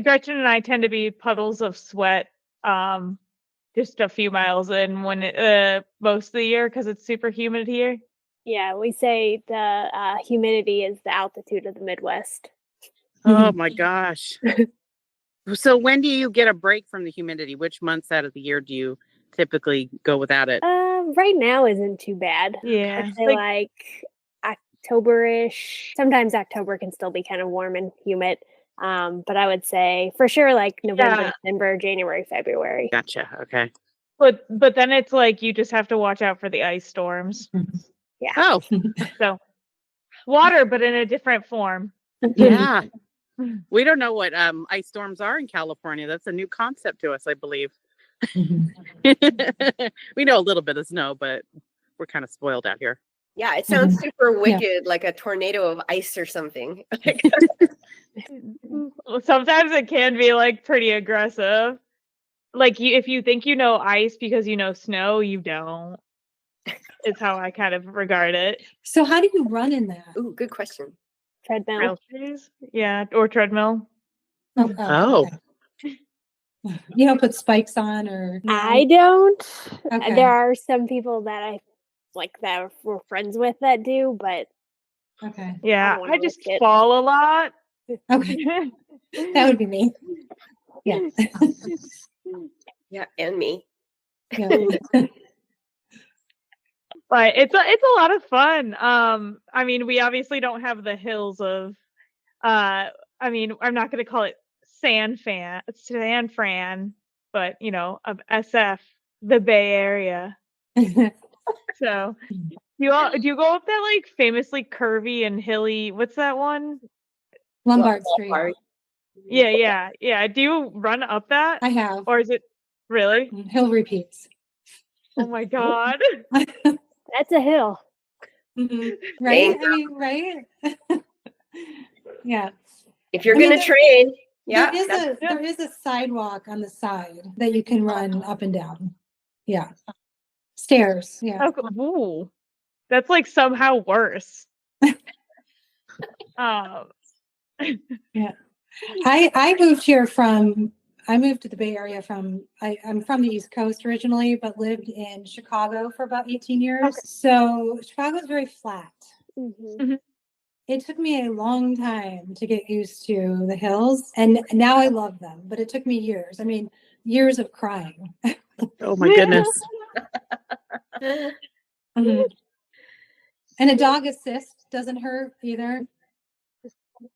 Gretchen and I tend to be puddles of sweat just a few miles in when most of the year because it's super humid here. Yeah, we say the humidity is the altitude of the Midwest. Oh my gosh. So when do you get a break from the humidity? Which months out of the year do you typically go without it? Right now isn't too bad. Yeah. I'd say like October-ish. Sometimes October can still be kind of warm and humid. But I would say for sure like November, Yeah. December, January, February. Gotcha. Okay. But then it's like you just have to watch out for the ice storms. Oh, So water, but in a different form. yeah. We don't know what ice storms are in California. That's a new concept to us, I believe. We know a little bit of snow, but we're kind of spoiled out here. Yeah, it sounds super wicked, like a tornado of ice or something. Sometimes it can be like pretty aggressive. Like if you think you know ice because you know snow, you don't. Is how I kind of regard it. So how do you run in that? Ooh, good question. Treadmill. Trail shoes? Yeah, or treadmill. Oh. Okay. You don't put spikes on or no? I don't. Okay. There are some people that I like that we're friends with that do, but Okay. Yeah, wanna I just risk it. fall a lot. Okay. That would be me. Yeah. Yeah, and me. Yeah. But it's a lot of fun. I mean, we obviously don't have the hills of I mean, I'm not going to call it San Fran, but you know, of SF, the Bay Area. So, do you go up that like famously curvy and hilly? What's that one? Lombard Street. Yeah. Do you run up that? I have. Or is it really? Hill repeats. Oh my god. that's a hill. Right? I mean, right? Yeah. If you're I mean, gonna train, yeah, there is a sidewalk on the side that you can run up and down. Yeah. Stairs. Yeah. Okay. Ooh. That's like somehow worse. Yeah. I moved here I moved to the Bay Area I'm from the East Coast originally, but lived in Chicago for about 18 years. Okay. So Chicago's very flat. Mm-hmm. It took me a long time to get used to the hills, and now I love them, but it took me years. I mean, years of crying. Oh my goodness. Mhm. And a dog assist doesn't hurt either.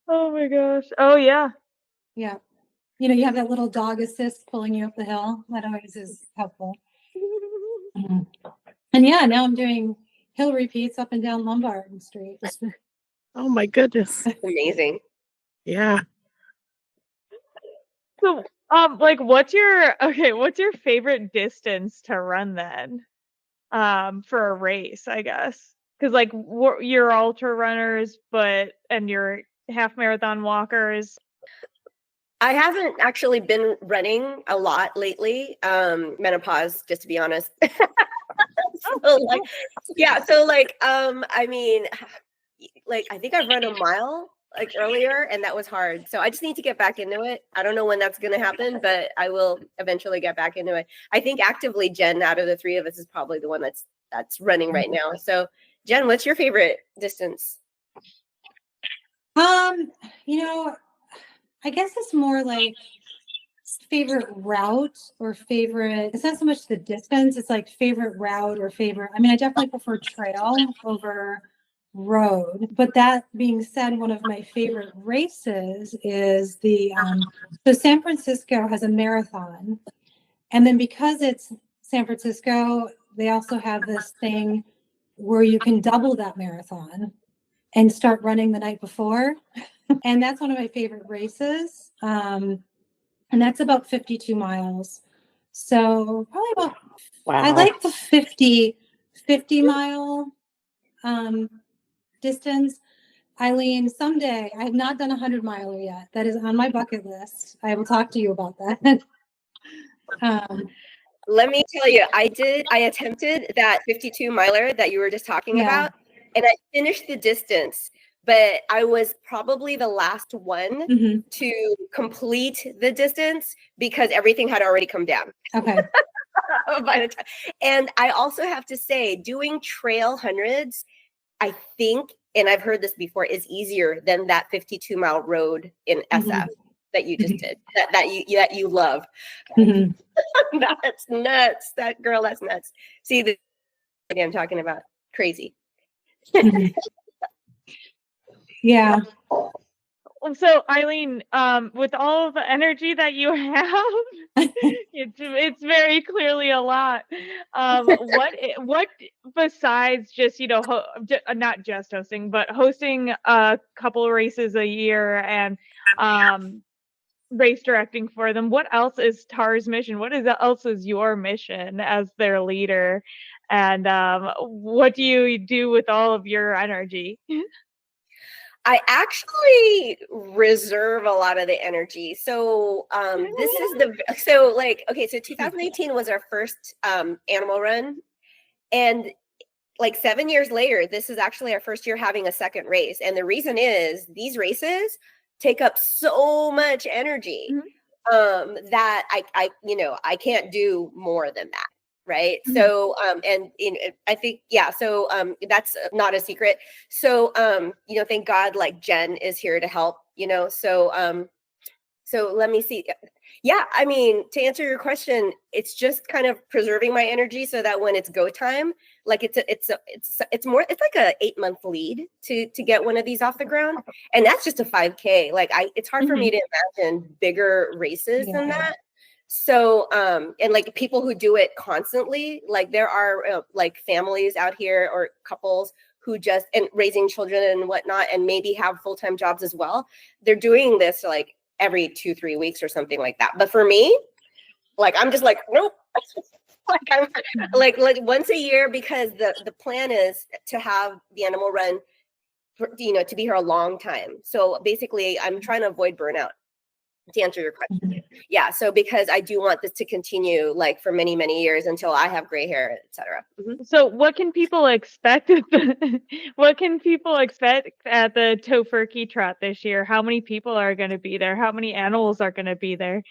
Oh my gosh. Oh yeah. Yeah. You know, you have that little dog assist pulling you up the hill. That always is helpful. Mhm. And yeah, now I'm doing hill repeats up and down Lombard Street. Oh my goodness. amazing. Yeah. So like what's your favorite distance to run then? For a race, I guess. Cuz like you're ultra runners and you're half marathon walkers. I haven't actually been running a lot lately. Menopause, just to be honest. I mean, like I think I've run a mile like earlier, and that was hard. So I just need to get back into it. I don't know when that's going to happen, but I will eventually get back into it. I think actively Jen, out of the three of us, is probably the one that's running right now. So Jen, what's your favorite distance? You know, I guess it's more like favorite route or favorite. It's not so much the distance, it's like favorite route or favorite. I mean, I definitely prefer trail over road. But that being said, one of my favorite races is so San Francisco has a marathon. And then because it's San Francisco, they also have this thing where you can double that marathon and start running the night before. And that's one of my favorite races. And that's about 52 miles. So probably about, I like the 50 mile distance. Eileen, someday, I have not done a 100-miler yet. That is on my bucket list. I will talk to you about that. Let me tell you, I attempted that 52 miler that you were just talking about, and I finished the distance, but I was probably the last one to complete the distance because everything had already come down. Okay. By the time. And I also have to say, doing trail hundreds, I think, and I've heard this before, is easier than that 52-mile road in SF that you just did, that you love. That's nuts. That girl, that's nuts. See, the I'm talking about, crazy. Yeah. So Eileen, with all of the energy that you have, it's very clearly a lot. What besides just, you know, not just hosting, but hosting a couple races a year and race directing for them, what else is TAR's mission? What else is your mission as their leader? And what do you do with all of your energy? I actually reserve a lot of the energy. So this is so 2018 was our first animal run. And like 7 years later, this is actually our first year having a second race. And the reason is these races take up so much energy that I can't do more than that. Right. So, and I think, so that's not a secret. So, thank God, like Jen is here to help, so let me see. Yeah. I mean, to answer your question, it's just kind of preserving my energy so that when it's go time, like it's like a 8-month lead to get one of these off the ground. And that's just a 5K. Like it's hard for me to imagine bigger races than that. So, and like people who do it constantly, like there are like families out here or couples who just, and raising children and whatnot, and maybe have full-time jobs as well. They're doing this like every 2-3 weeks or something like that. But for me, like, I'm just like, nope. Like I'm like once a year, because the plan is to have the animal run, to be here a long time. So basically I'm trying to avoid burnout, to answer your question. Yeah. So because I do want this to continue like for many, many years until I have gray hair, etc. So what can people expect at the Tofur-key trot this year? How many people are going to be there? How many animals are going to be there?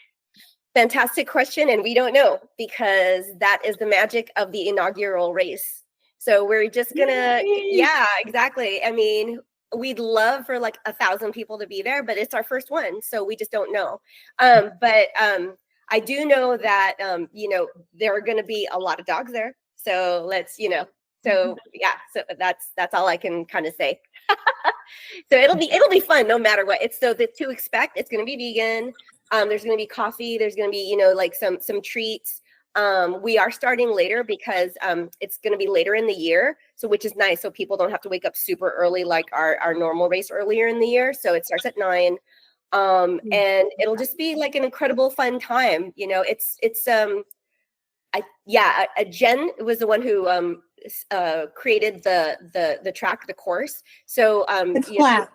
Fantastic question. And we don't know, because that is the magic of the inaugural race. So we're just gonna, yeah, exactly. I mean, we'd love for like 1,000 people to be there, but it's our first one. So we just don't know. But I do know that, there are going to be a lot of dogs there. So let's, so yeah, so that's all I can kind of say. So it'll be fun no matter what. It's to expect. It's going to be vegan. There's going to be coffee. There's going to be, like some treats. We are starting later because it's going to be later in the year, so which is nice. So people don't have to wake up super early like our normal race earlier in the year. So it starts at 9, and it'll just be like an incredible fun time. Jen was the one who created the track, the course. So it's flat.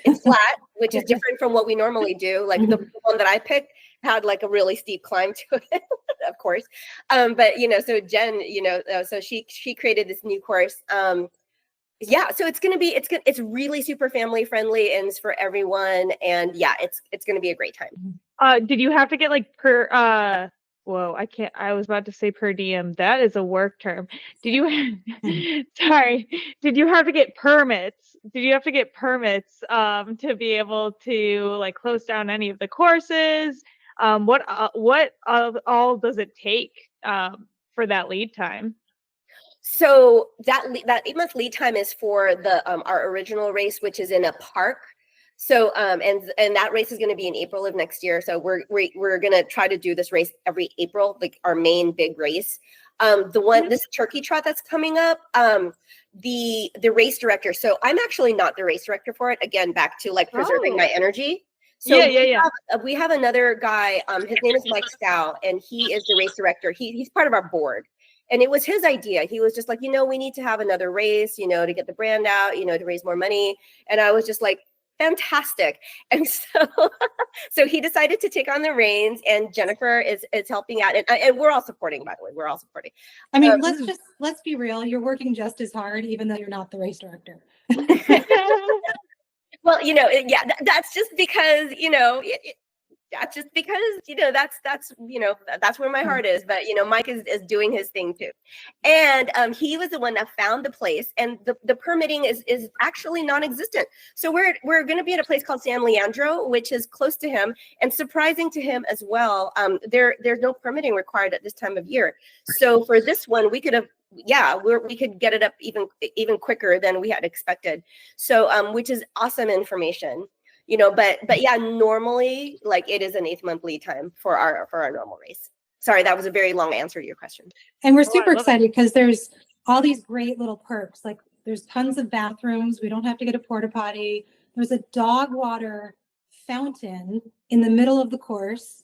It's flat, which is different from what we normally do. Like the one that I picked had like a really steep climb to it, of course. But so Jen, so she created this new course. Yeah, so it's really super family friendly and it's for everyone. And yeah, it's gonna be a great time. Did you have to get like whoa, I was about to say per diem. That is a work term. Did you sorry, did you have to get permits? Did you have to get permits to be able to like close down any of the courses? What all does it take for that lead time? So that 8-month lead time is for the our original race, which is in a park. So and that race is going to be in April of next year. So we're going to try to do this race every April, like our main big race. This turkey trot that's coming up, the race director. So I'm actually not the race director for it. Again, back to like preserving my energy. So we have another guy. His name is Mike Stow, and he is the race director. He's part of our board. And it was his idea. He was just like, we need to have another race, to get the brand out, to raise more money. And I was just like, fantastic. And so he decided to take on the reins, and Jennifer is helping out. And we're all supporting, by the way. We're all supporting. I mean, let's be real. You're working just as hard, even though you're not the race director. Well, that's just because, that's just because, that's where my heart is. But, Mike is doing his thing too. And he was the one that found the place, and the permitting is actually non-existent. So we're going to be at a place called San Leandro, which is close to him and surprising to him as well. There's no permitting required at this time of year. So for this one, we could get it up even quicker than we had expected. So, which is awesome information. But yeah, normally like it is an 8-month lead time for our normal race. Sorry, that was a very long answer to your question. And we're super excited because there's all these great little perks. Like there's tons of bathrooms. We don't have to get a porta potty. There's a dog water fountain in the middle of the course,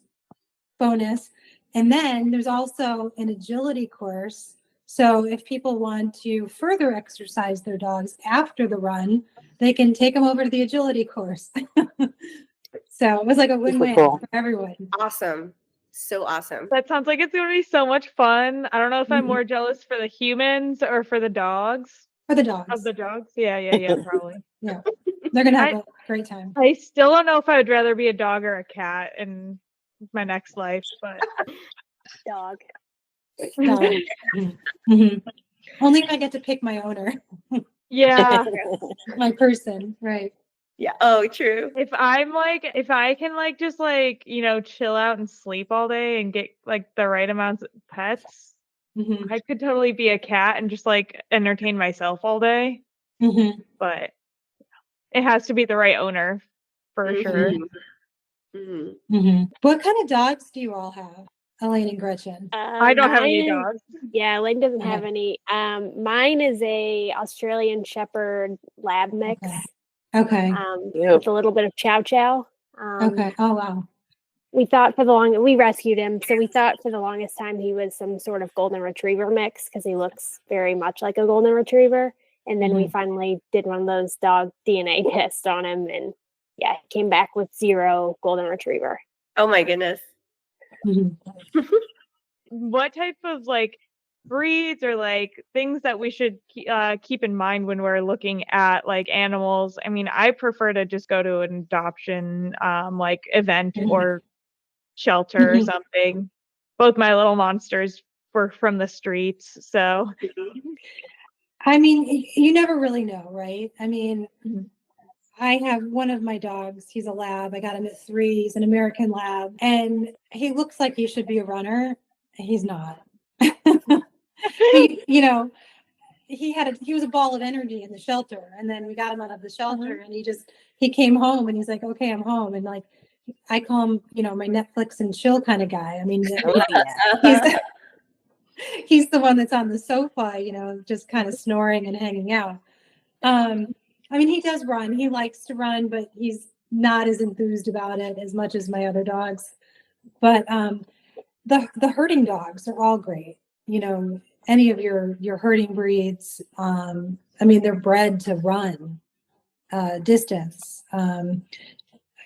bonus. And then there's also an agility course. So if people want to further exercise their dogs after the run, they can take them over to the agility course. So it was like a win-win for everyone. Awesome. So awesome. That sounds like it's going to be so much fun. I don't know if I'm more jealous for the humans or for the dogs. For the dogs. Of the dogs? Yeah, probably. Yeah. They're going to have a great time. I still don't know if I would rather be a dog or a cat in my next life, but dog. Mm-hmm. Only if I get to pick my owner. Yeah. My person, right. Yeah. Oh, true. If I can just chill out and sleep all day and get like the right amounts of pets, I could totally be a cat and just like entertain myself all day. But it has to be the right owner for sure. What kind of dogs do you all have? Elaine and Gretchen. I don't have any dogs. Yeah, Elaine doesn't have any. Mine is a Australian Shepherd Lab mix. Okay. With a little bit of Chow Chow. Okay. Oh wow. We rescued him, so we thought for the longest time he was some sort of golden retriever mix because he looks very much like a golden retriever. And then we finally did one of those dog DNA tests on him, and yeah, he came back with 0 golden retriever. Oh my goodness. What type of breeds or things that we should keep in mind when we're looking at animals? I mean, I prefer to just go to an adoption event or shelter or something. Both my little monsters were from the streets, so I mean, you never really know, right? I mean, I have one of my dogs. He's a lab. I got him at 3. He's an American lab. And he looks like he should be a runner. He's not. He was a ball of energy in the shelter. And then we got him out of the shelter and he came home and he's like, okay, I'm home. And I call him, my Netflix and chill kind of guy. I mean, he's the one that's on the sofa, just kind of snoring and hanging out. I mean, he does run. He likes to run, but he's not as enthused about it as much as my other dogs. But the herding dogs are all great. Any of your herding breeds. I mean, they're bred to run distance.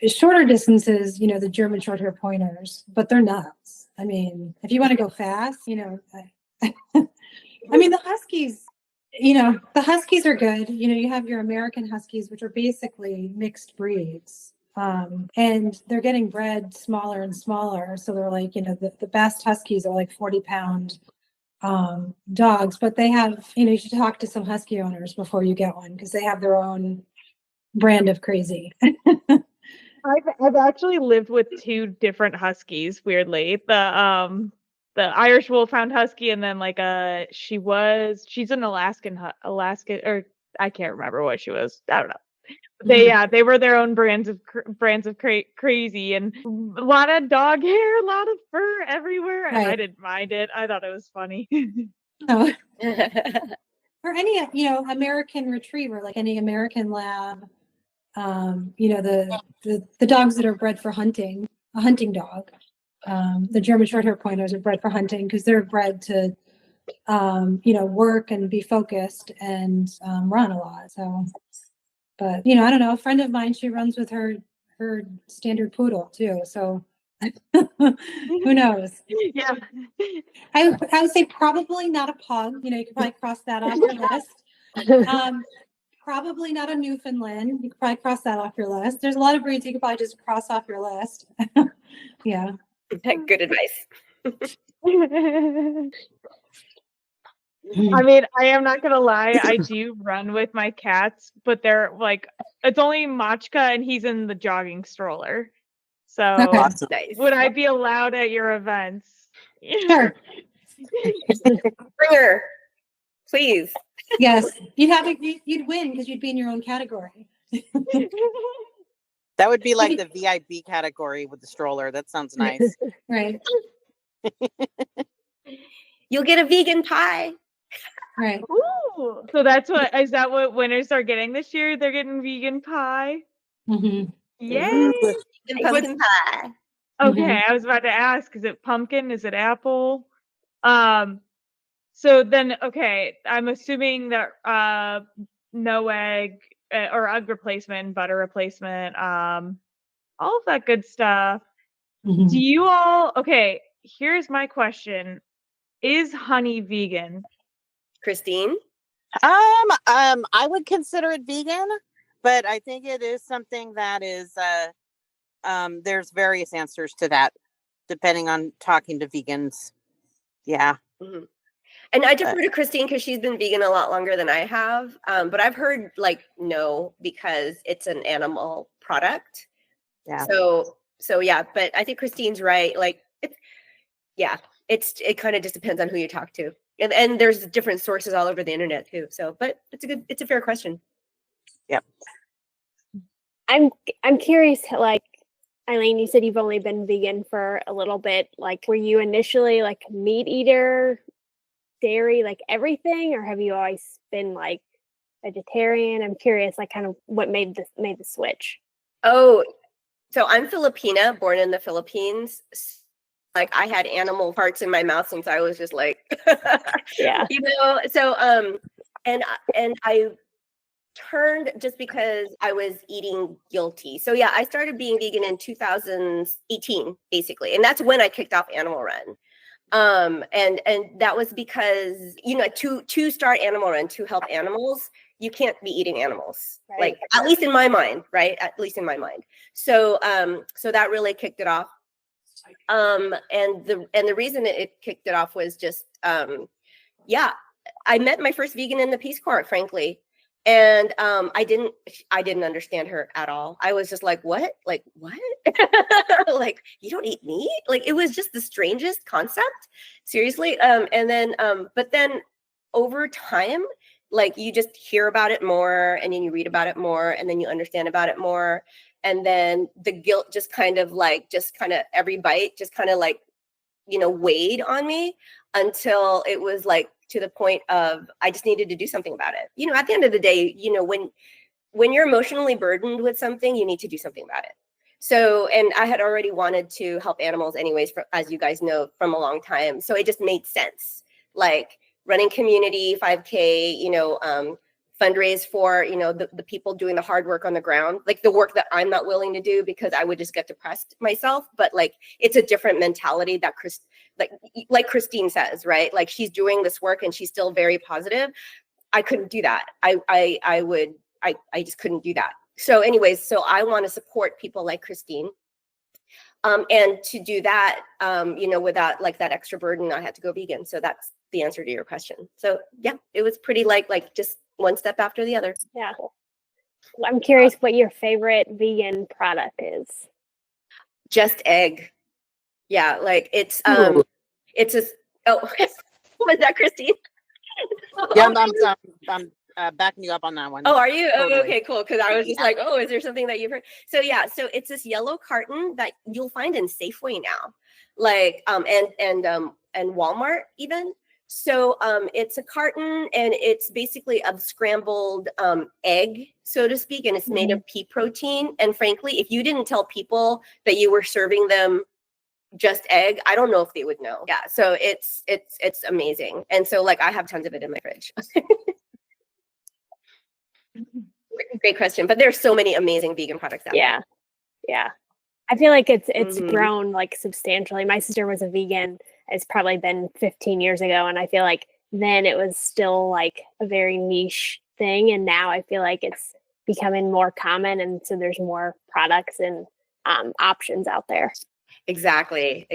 Shorter distances, the German short-hair pointers, but they're nuts. I mean, if you want to go fast, I mean, the Huskies The Huskies are good. You have your American Huskies, which are basically mixed breeds. And they're getting bred smaller and smaller. So they're like, the best Huskies are like 40-pound dogs, but they have, you should talk to some Husky owners before you get one because they have their own brand of crazy. I've actually lived with two different Huskies, weirdly. The Irish Wolfhound Husky, and then like she's an Alaskan, or I can't remember what she was. I don't know. They were their own brands of crazy, and a lot of dog hair, a lot of fur everywhere, and I didn't mind it. I thought it was funny. Oh. Or any American Retriever, like any American Lab. The dogs that are bred for hunting, a hunting dog. The German Shorthair Pointers are bred for hunting because they're bred to, work and be focused and run a lot. So, but I don't know. A friend of mine, she runs with her standard poodle too. So, who knows? Yeah, I would say probably not a pug. You could probably cross that off your list. Probably not a Newfoundland. You could probably cross that off your list. There's a lot of breeds you could probably just cross off your list. Yeah. Good advice. I mean, I am not gonna lie. I do run with my cats, but they're like, it's only Machka, and he's in the jogging stroller. So, Awesome. Nice. would I be allowed at your events? Sure. Bring her, please. Yes, you'd win because you'd be in your own category. That would be like the VIP category with the stroller. That sounds nice. Right. You'll get a vegan pie. Right. Ooh. So is that what winners are getting this year? They're getting vegan pie. Mm-hmm. Yay! Vegan pumpkin pie. Okay, Mm-hmm. I was about to ask, is it pumpkin? Is it apple? So then, okay, I'm assuming that no egg or egg replacement, butter replacement, all of that good stuff. Mm-hmm. Do you all, okay, here's my question. Is honey vegan? Christine? I would consider it vegan, but I think it is something that is, there's various answers to that, depending on talking to vegans. Yeah. Mm-hmm. And I defer to Christine because she's been vegan a lot longer than I have. But I've heard no, because it's an animal product. Yeah. So yeah, but I think Christine's right. It kind of just depends on who you talk to. And there's different sources all over the internet too. So, but it's a fair question. Yep. I'm curious, Eileen, you said you've only been vegan for a little bit. Were you initially meat eater, dairy, everything, or have you always been vegetarian? I'm curious, kind of what made the switch. Oh, so I'm Filipina, born in the Philippines. I had animal parts in my mouth since I was just yeah. So and I turned just because I was eating guilty. So yeah, I started being vegan in 2018, basically, and that's when I kicked off Animal Run. And that was because to start Animal Run, to help animals, you can't be eating animals, right. At least in my mind, right? At least in my mind. So so that really kicked it off. And the reason it kicked it off was just I met my first vegan in the Peace Corps, frankly. And I didn't understand her at all. I was just what? What? You don't eat meat? It was just the strangest concept. Seriously. And then but then over time, you just hear about it more, and then you read about it more, and then you understand about it more. And then the guilt just kind of every bite just kind of weighed on me until it was to the point of I just needed to do something about it. At the end of the day, when you're emotionally burdened with something, you need to do something about it. So, and I had already wanted to help animals anyways, as you guys know, from a long time. So it just made sense. Running community, 5K, fundraise for, the people doing the hard work on the ground, the work that I'm not willing to do because I would just get depressed myself. But it's a different mentality that like Christine says, right? She's doing this work and she's still very positive. I couldn't do that. I just couldn't do that. So anyways, so I want to support people like Christine. And to do that, without like that extra burden, I had to go vegan. So that's the answer to your question. So yeah, it was pretty like just one step after the other. Yeah. I'm curious what your favorite vegan product is. Just egg. Yeah, like it's a was that Christine? Yeah, I'm backing you up on that one. Oh, are you? Totally. Oh, okay, cool. Because I was just like, oh, is there something that you've heard? So yeah, so it's this yellow carton that you'll find in Safeway now, like and Walmart even. So it's a carton and it's basically a scrambled egg, so to speak, and it's made of pea protein. And frankly, if you didn't tell people that you were serving them just egg, I don't know if they would know. Yeah, so it's amazing. And so like I have tons of it in my fridge. Great question. But there's so many amazing vegan products out there. Yeah. I feel like it's grown like substantially. My sister was a vegan. It's probably been 15 years ago. And I feel like then it was still like a very niche thing. And now I feel like it's becoming more common. And so there's more products and options out there. Exactly.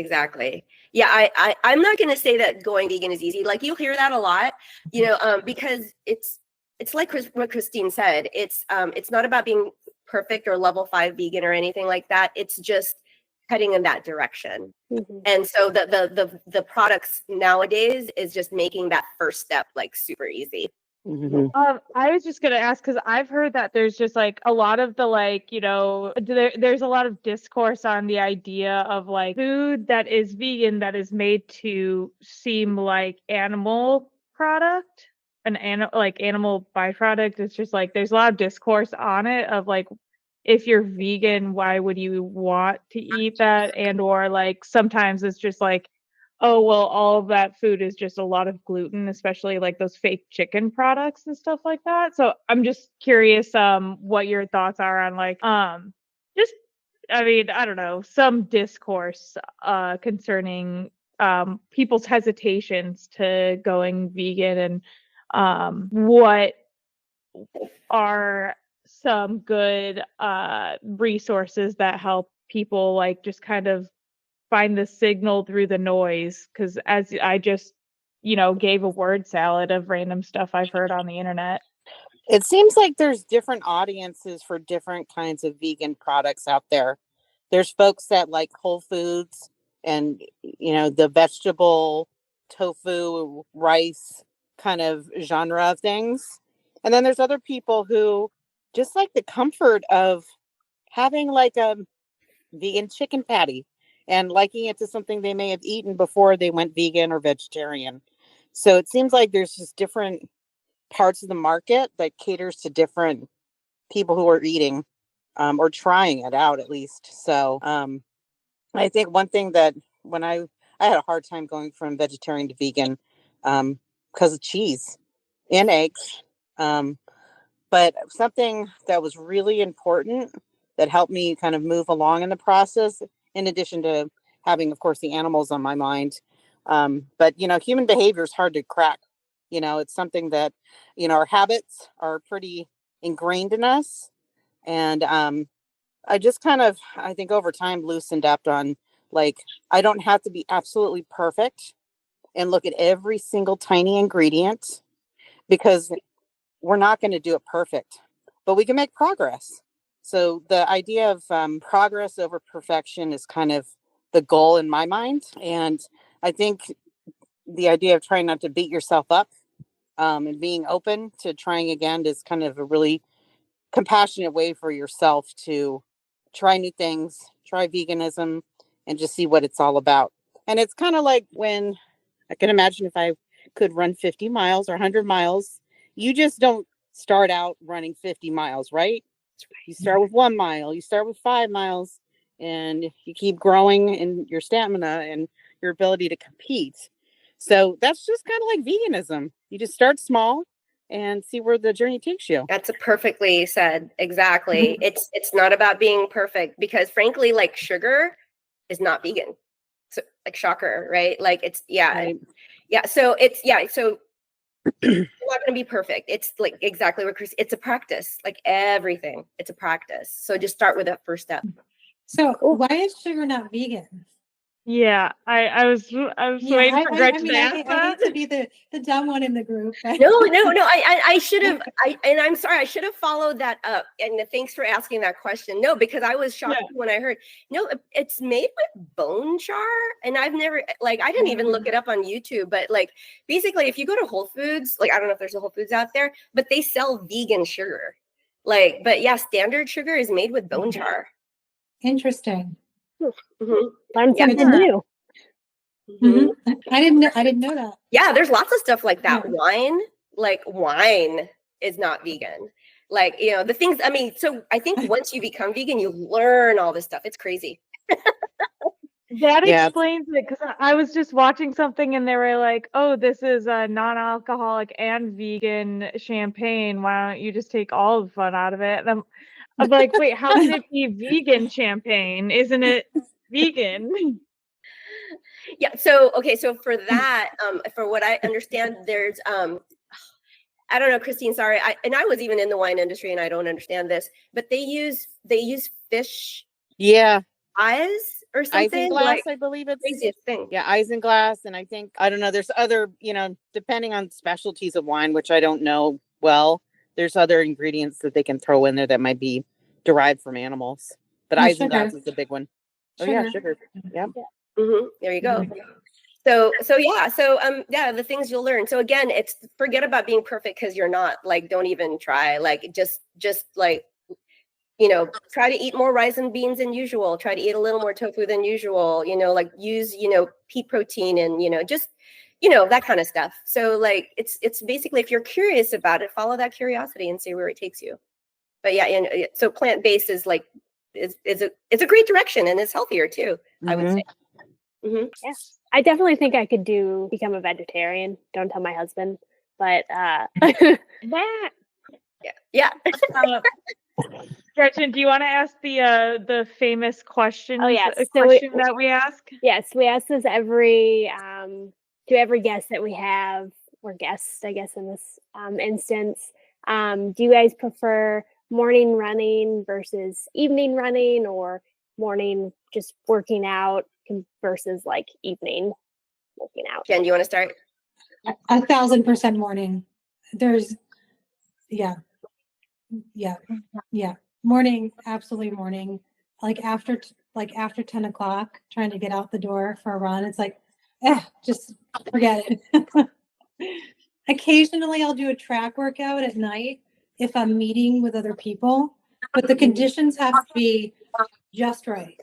Yeah, I'm not going to say that going vegan is easy. Like you'll hear that a lot, because it's like what Christine said. It's not about being perfect or level 5 vegan or anything like that. It's just heading in that direction. And so the products nowadays is just making that first step like super easy. I was just gonna ask because I've heard that there's just like a lot of the like there's a lot of discourse on the idea of like food that is vegan that is made to seem like animal product, animal byproduct. It's just like there's a lot of discourse on it of like if you're vegan, why would you want to eat that? And or like sometimes it's just like, oh, well, all of that food is just a lot of gluten, especially like those fake chicken products and stuff like that. So I'm just curious what your thoughts are on like I don't know, some discourse concerning people's hesitations to going vegan and what are some good resources that help people like just kind of find the signal through the noise, because as I just gave a word salad of random stuff I've heard on the internet. It seems like there's different audiences for different kinds of vegan products out there. There's folks that like whole foods and the vegetable tofu rice kind of genre of things, and then there's other people who just like the comfort of having like a vegan chicken patty and liking it to something they may have eaten before they went vegan or vegetarian. So it seems like there's just different parts of the market that caters to different people who are eating or trying it out at least. So I think one thing that when I had a hard time going from vegetarian to vegan because of cheese and eggs. But something that was really important that helped me kind of move along in the process, in addition to having, of course, the animals on my mind. But, human behavior is hard to crack. It's something that, our habits are pretty ingrained in us. And I just kind of, I think over time loosened up on like, I don't have to be absolutely perfect and look at every single tiny ingredient, because we're not going to do it perfect, but we can make progress. So the idea of progress over perfection is kind of the goal in my mind. And I think the idea of trying not to beat yourself up and being open to trying again is kind of a really compassionate way for yourself to try new things, try veganism, and just see what it's all about. And it's kind of like when I can imagine if I could run 50 miles or 100 miles, you just don't start out running 50 miles, right? You start with 1 mile, you start with 5 miles, and you keep growing in your stamina and your ability to compete. So that's just kind of like veganism. You just start small and see where the journey takes you. That's perfectly said. Exactly. It's not about being perfect, because frankly, like sugar is not vegan. So like shocker, right? Like it's Right. So it's so You're not going to be perfect. It's like exactly what Chris. It's a practice. Like everything, it's a practice. So just start with that first step. So why is sugar not vegan? Yeah, I was waiting for Gretchen to ask I that. need to be the dumb one in the group. No. I should have. And I'm sorry. I should have followed that up. And thanks for asking that question. No, because I was shocked when I heard. No, it's made with bone char, and I've never I didn't even look it up on YouTube. But basically, if you go to Whole Foods, I don't know if there's a Whole Foods out there, but they sell vegan sugar. But yeah, standard sugar is made with bone char. Interesting. Mm-hmm. Learn something new. Mm-hmm. I didn't know that. Yeah, there's lots of stuff like that. Wine is not vegan. The things. I mean, so I think once you become vegan, you learn all this stuff. It's crazy. That explains it, because I was just watching something and they were like, "Oh, this is a non-alcoholic and vegan champagne. Why don't you just take all the fun out of it?" And I'm like, wait, how can it be vegan champagne? Isn't it vegan? Yeah. So for that, for what I understand, there's I don't know, Christine, sorry. I was even in the wine industry and I don't understand this, but they use fish eyes or something. Isinglass, I believe it's craziest thing. Yeah, isinglass, and I don't know, there's other, depending on specialties of wine, which I don't know well, there's other ingredients that they can throw in there that might be derived from animals. But isinglass is the big one. Sugar. Oh yeah, sugar. Yep. Mm-hmm. There you go. So the things you'll learn. So again, it's forget about being perfect, because you're not. Don't even try. Just try to eat more rice and beans than usual. Try to eat a little more tofu than usual. Use pea protein and just that kind of stuff. So it's basically, if you're curious about it, follow that curiosity and see where it takes you. But so plant-based is it's a great direction, and it's healthier too. I would say. Mm-hmm. Yeah, I definitely think I could become a vegetarian. Don't tell my husband, but that. Yeah. Gretchen, do you want to ask the famous question? Oh yes, question that we ask. Yes, we ask this to every guest that we have, or guest, I guess, in this instance. Do you guys prefer morning running versus evening running, or morning just working out versus evening working out? Jen, do you want to start? 1,000% morning. Morning, absolutely morning. After 10 o'clock, trying to get out the door for a run, it's just forget it. Occasionally I'll do a track workout at night if I'm meeting with other people, but the conditions have to be just right.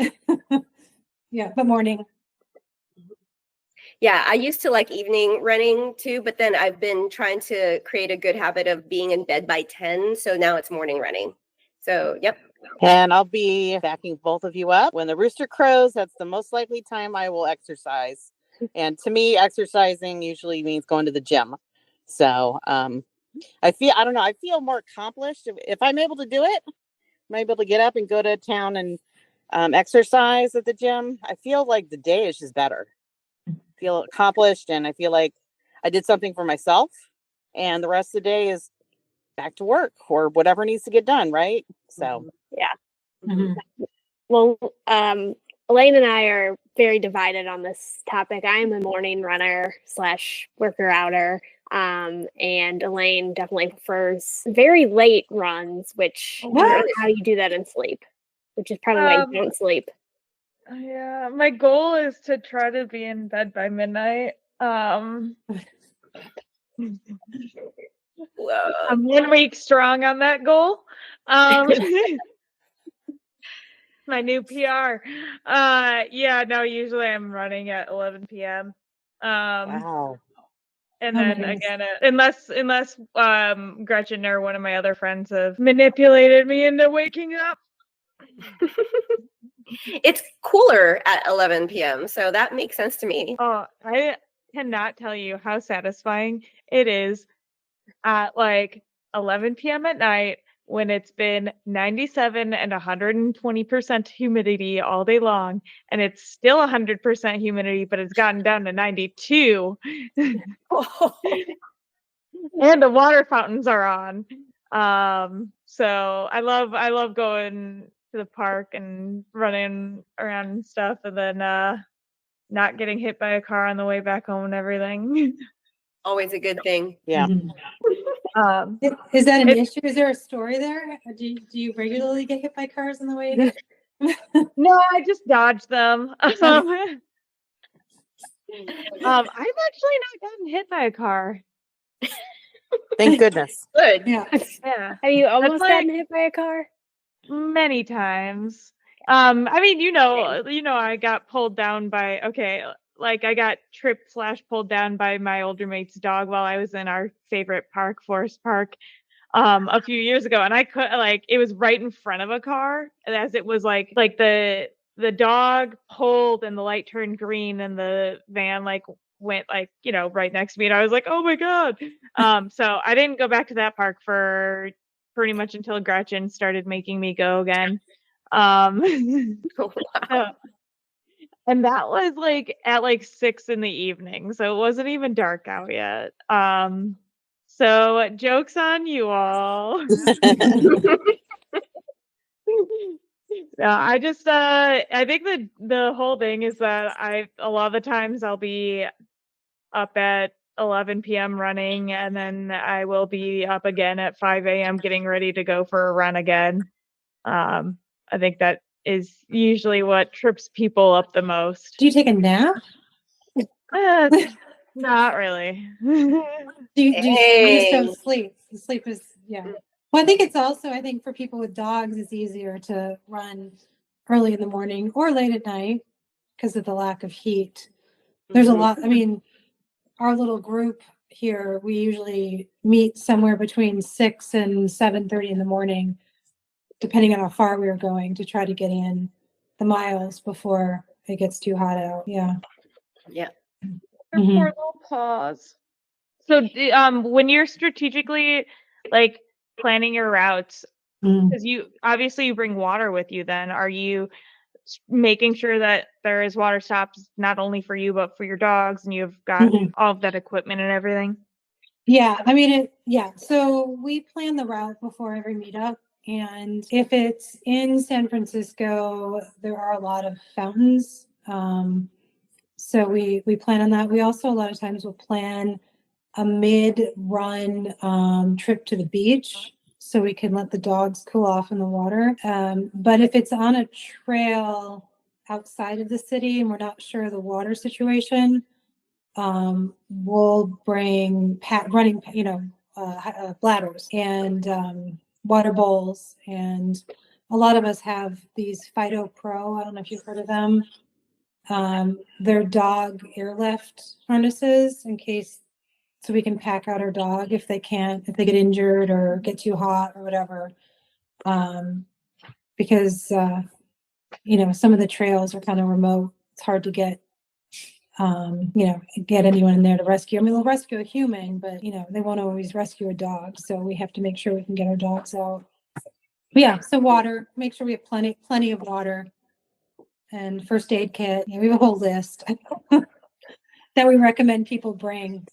Yeah, but morning. Yeah, I used to like evening running too, but then I've been trying to create a good habit of being in bed by 10. So now it's morning running. So, yep. And I'll be backing both of you up. When the rooster crows, that's the most likely time I will exercise. And to me, exercising usually means going to the gym. So I feel more accomplished if I'm able to do it. I'm able to get up and go to town and exercise at the gym. I feel like the day is just better. I feel accomplished, and I feel like I did something for myself, and the rest of the day is back to work or whatever needs to get done, right? So yeah. Mm-hmm. Well, Elaine and I are very divided on this topic. I am a morning runner / worker outer. And Elaine definitely prefers very late runs, which I don't know how you do that in sleep, which is probably why you don't sleep. Yeah, my goal is to try to be in bed by midnight. I'm 1 week strong on that goal. My new PR. Usually I'm running at 11 p.m. wow. And then again, unless Gretchen or one of my other friends have manipulated me into waking up. It's cooler at 11 p.m. So that makes sense to me. Oh, I cannot tell you how satisfying it is at 11 p.m. at night when it's been 97 and 120% humidity all day long, and it's still 100% humidity, but it's gotten down to 92. and the water fountains are on. So I love going to the park and running around and stuff, and then not getting hit by a car on the way back home and everything. Always a good thing. Yeah. Is that an issue? Is there a story there? Or do you regularly get hit by cars on the way? No, I just dodge them. I've actually not gotten hit by a car. Thank goodness. Good. Yeah. Yeah, Have you almost like- gotten hit by a car? many times. I mean, I got pulled down by I got tripped / pulled down by my older mate's dog while I was in our favorite park, Forest Park, a few years ago, and I could it was right in front of a car, and as it was the dog pulled and the light turned green and the van went right next to me, and I was like, oh my god. So I didn't go back to that park for pretty much until Gretchen started making me go again. Wow. And that was at 6 in the evening, so it wasn't even dark out yet. So joke's on you all. No, I just I think the whole thing is that a lot of the times I'll be up at 11 p.m. running, and then I will be up again at 5 a.m. getting ready to go for a run again. I think that is usually what trips people up the most. Do you take a nap? Not really. You just don't sleep. The sleep is, yeah. Well, I think it's also, for people with dogs, it's easier to run early in the morning or late at night because of the lack of heat. There's a lot, our little group here, we usually meet somewhere between 6 and 7:30 in the morning, depending on how far we are going, to try to get in the miles before it gets too hot out. Yeah. Yeah. Poor little paws. So, when you're strategically planning your routes, because you bring water with you, then are you making sure that there is water stops not only for you but for your dogs, and you've got all of that equipment and everything? Yeah, so we plan the route before every meetup, and if it's in San Francisco, there are a lot of fountains, so we plan on that. We also a lot of times will plan a mid-run trip to the beach, so we can let the dogs cool off in the water. But if it's on a trail outside of the city and we're not sure of the water situation, we'll bring bladders and water bowls. And a lot of us have these Fido Pro. I don't know if you've heard of them. They're dog airlift harnesses so we can pack out our dog if they get injured or get too hot or whatever. Because, some of the trails are kind of remote. It's hard to get anyone in there to rescue. They'll rescue a human, but, they won't always rescue a dog. So we have to make sure we can get our dogs out. But yeah, so water, make sure we have plenty of water and first aid kit. We have a whole list that we recommend people bring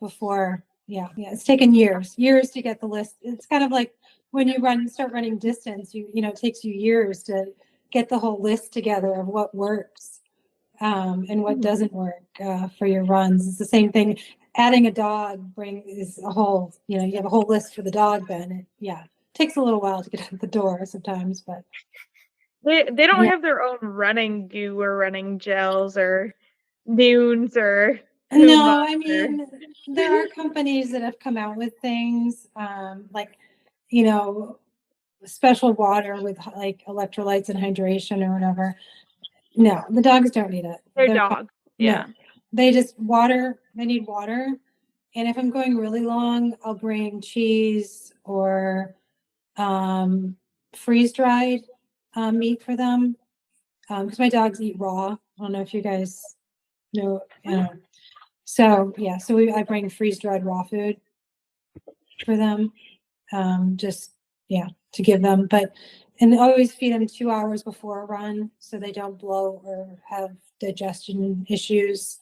before. Yeah. It's taken years to get the list. It's kind of like when you start running distance, it takes you years to get the whole list together of what works and what doesn't work for your runs. It's the same thing. Adding a dog is a whole, you have a whole list for the dog then. It takes a little while to get out the door sometimes, but they don't have their own running goo or running gels or Nunes or no, there are companies that have come out with things special water with electrolytes and hydration or whatever. No, the dogs don't need it. They're dogs. Yeah. No, they just they need water. And if I'm going really long, I'll bring cheese or freeze-dried meat for them. Because my dogs eat raw. I don't know if you guys know. So I bring freeze-dried raw food for them, to give them. And always feed them 2 hours before a run so they don't bloat or have digestion issues.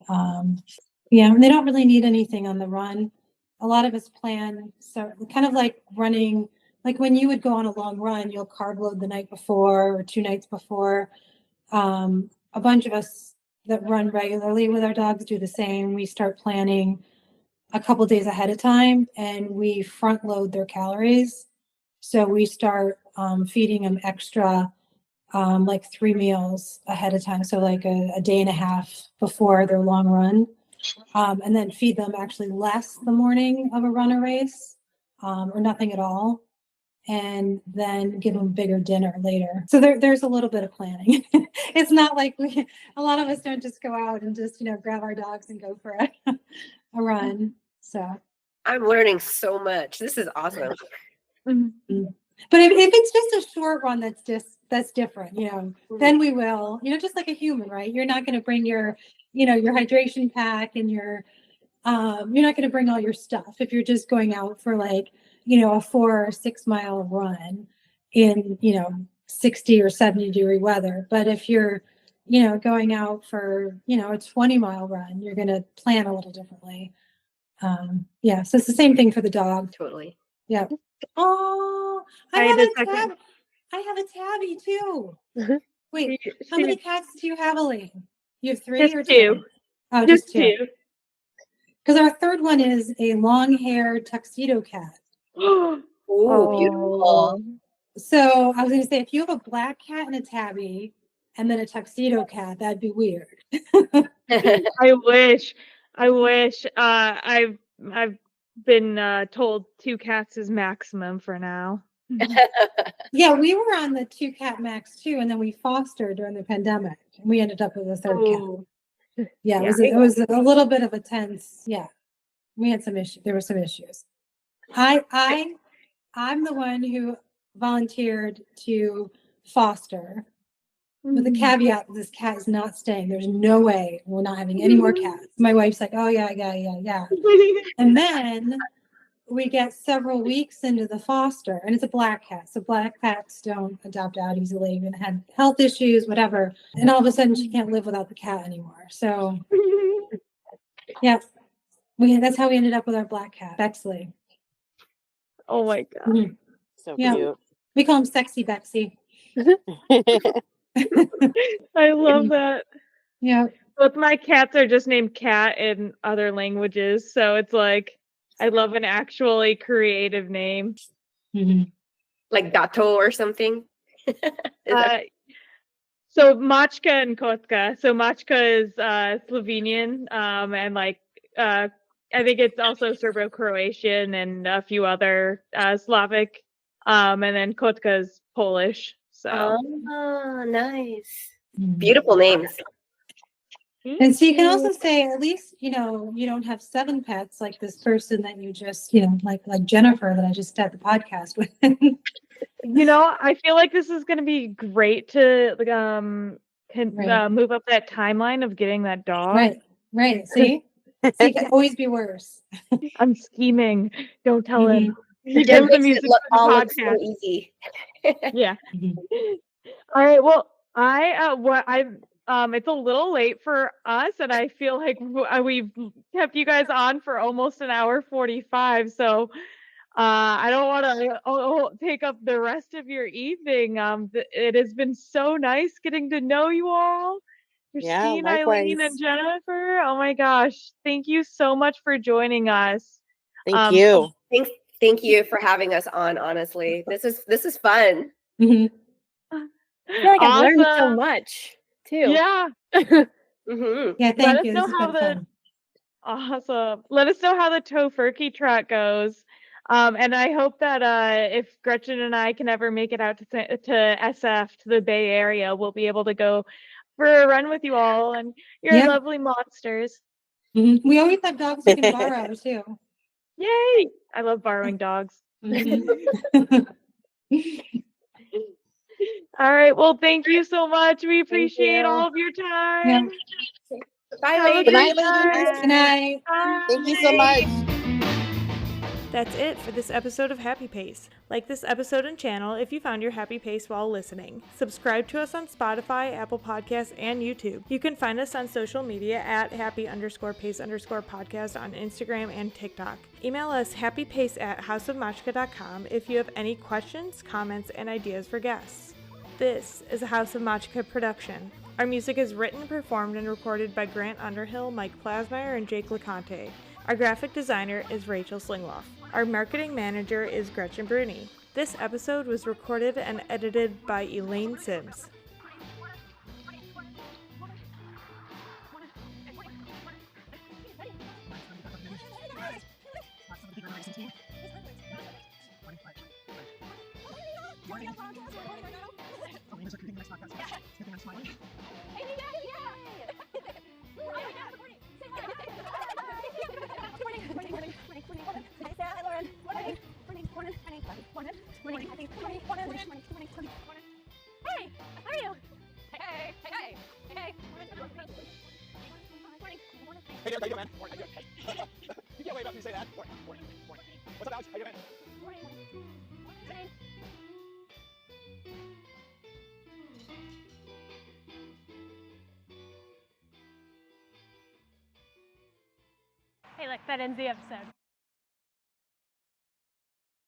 And they don't really need anything on the run. a lot of us plan, so kind of like running, like when you would go on a long run, you'll carb load the night before or 2 nights before. A bunch of us that run regularly with our dogs do the same. We start planning a couple days ahead of time, and we front load their calories. So we start feeding them extra, like 3 meals ahead of time. So like a day and a half before their long run. And then feed them actually less the morning of a runner race, or nothing at all. And then give them a bigger dinner later. So there's a little bit of planning. It's not like a lot of us don't just go out and just, grab our dogs and go for a run. So I'm learning so much. This is awesome. Mm-hmm. But if it's just a short run that's different, then we will, just like a human, right? You're not going to bring your hydration pack and you're not going to bring all your stuff if you're just going out for like, a 4 or 6 mile run in, 60 or 70 degree weather. But if you're, going out for, a 20-mile run, you're going to plan a little differently. So it's the same thing for the dog. Totally. Yeah. Oh, I have a tabby too. Wait, how many cats do you have, Elaine? You have 3 or 2? Oh, just 2. Because our third one is a long-haired tuxedo cat. Oh, beautiful. So I was going to say, if you have a black cat and a tabby, and then a tuxedo cat, that'd be weird. I wish. I've been told 2 cats is maximum for now. Yeah, we were on the 2 cat max too, and then we fostered during the pandemic, and we ended up with a 3rd cat. Yeah, it was a little bit of a tense. Yeah, we had some issues. There were some issues. I'm the one who volunteered to foster, with the caveat that this cat is not staying. There's no way we're not having any more cats. My wife's like, oh yeah. And then we get several weeks into the foster, and it's a black cat. So black cats don't adopt out easily, and had health issues, whatever. And all of a sudden she can't live without the cat anymore. So yeah, that's how we ended up with our black cat, Bexley. Oh my God. Mm-hmm. So cute. We call him Sexy Bexy. I love that. Yeah. Both my cats are just named Cat in other languages. So it's like, I love an actually creative name. Mm-hmm. Like Dato or something? So Machka and Kotka. So Machka is Slovenian, and like I think it's also Serbo-Croatian and a few other Slavic, and then Kotka is Polish. So nice, beautiful names. And so you can also say, at least, you don't have 7 pets like this person that you just, like Jennifer that I just did the podcast with. I feel like this is going to be great to move up that timeline of getting that dog. Right. See, it can always be worse. I'm scheming. Don't tell him. He Yeah, does the music for the all podcast. so easy. Yeah. All right. Well, it's a little late for us, and I feel like we've kept you guys on for almost an hour 45. So I don't want to take up the rest of your evening. It has been so nice getting to know you all. Christine, Eileen, and Jennifer. Oh my gosh. Thank you so much for joining us. Thank you. Thank you for having us on, honestly. This is fun. Mm-hmm. I feel like I've learned so much too. Yeah. Mm-hmm. Yeah, thank you. Awesome. Let us know how the Tofur-key track goes. And I hope that if Gretchen and I can ever make it out to SF, to the Bay Area, we'll be able to go for a run with you all, and you're lovely monsters. Mm-hmm. We always have dogs we can borrow too. Yay! I love borrowing dogs. Mm-hmm. All right. Well, thank you so much. We appreciate all of your time. Yeah. Bye, Good night, ladies. Good night. Bye. Thank you so much. That's it for this episode of Happy Pace. Like this episode and channel if you found your happy pace while listening. Subscribe to us on Spotify, Apple Podcasts, and YouTube. You can find us on social media at happy_pace_podcast on Instagram and TikTok. Email us happypace@houseofmachka.com if you have any questions, comments, and ideas for guests. This is a House of Machka production. Our music is written, performed, and recorded by Grant Underhill, Mike Plasmeier, and Jake Laconte. Our graphic designer is Rachel Slingluff. Our marketing manager is Gretchen Brune. This episode was recorded and edited by Elaine Sims. Hey, how are you? Hey. Hey there, how you doing, man? Morning, how you doing? Hey. You can't wave up when you say that. Morning. What's up, Alex? How you doing, man? Morning. Hey, look, that ends the episode.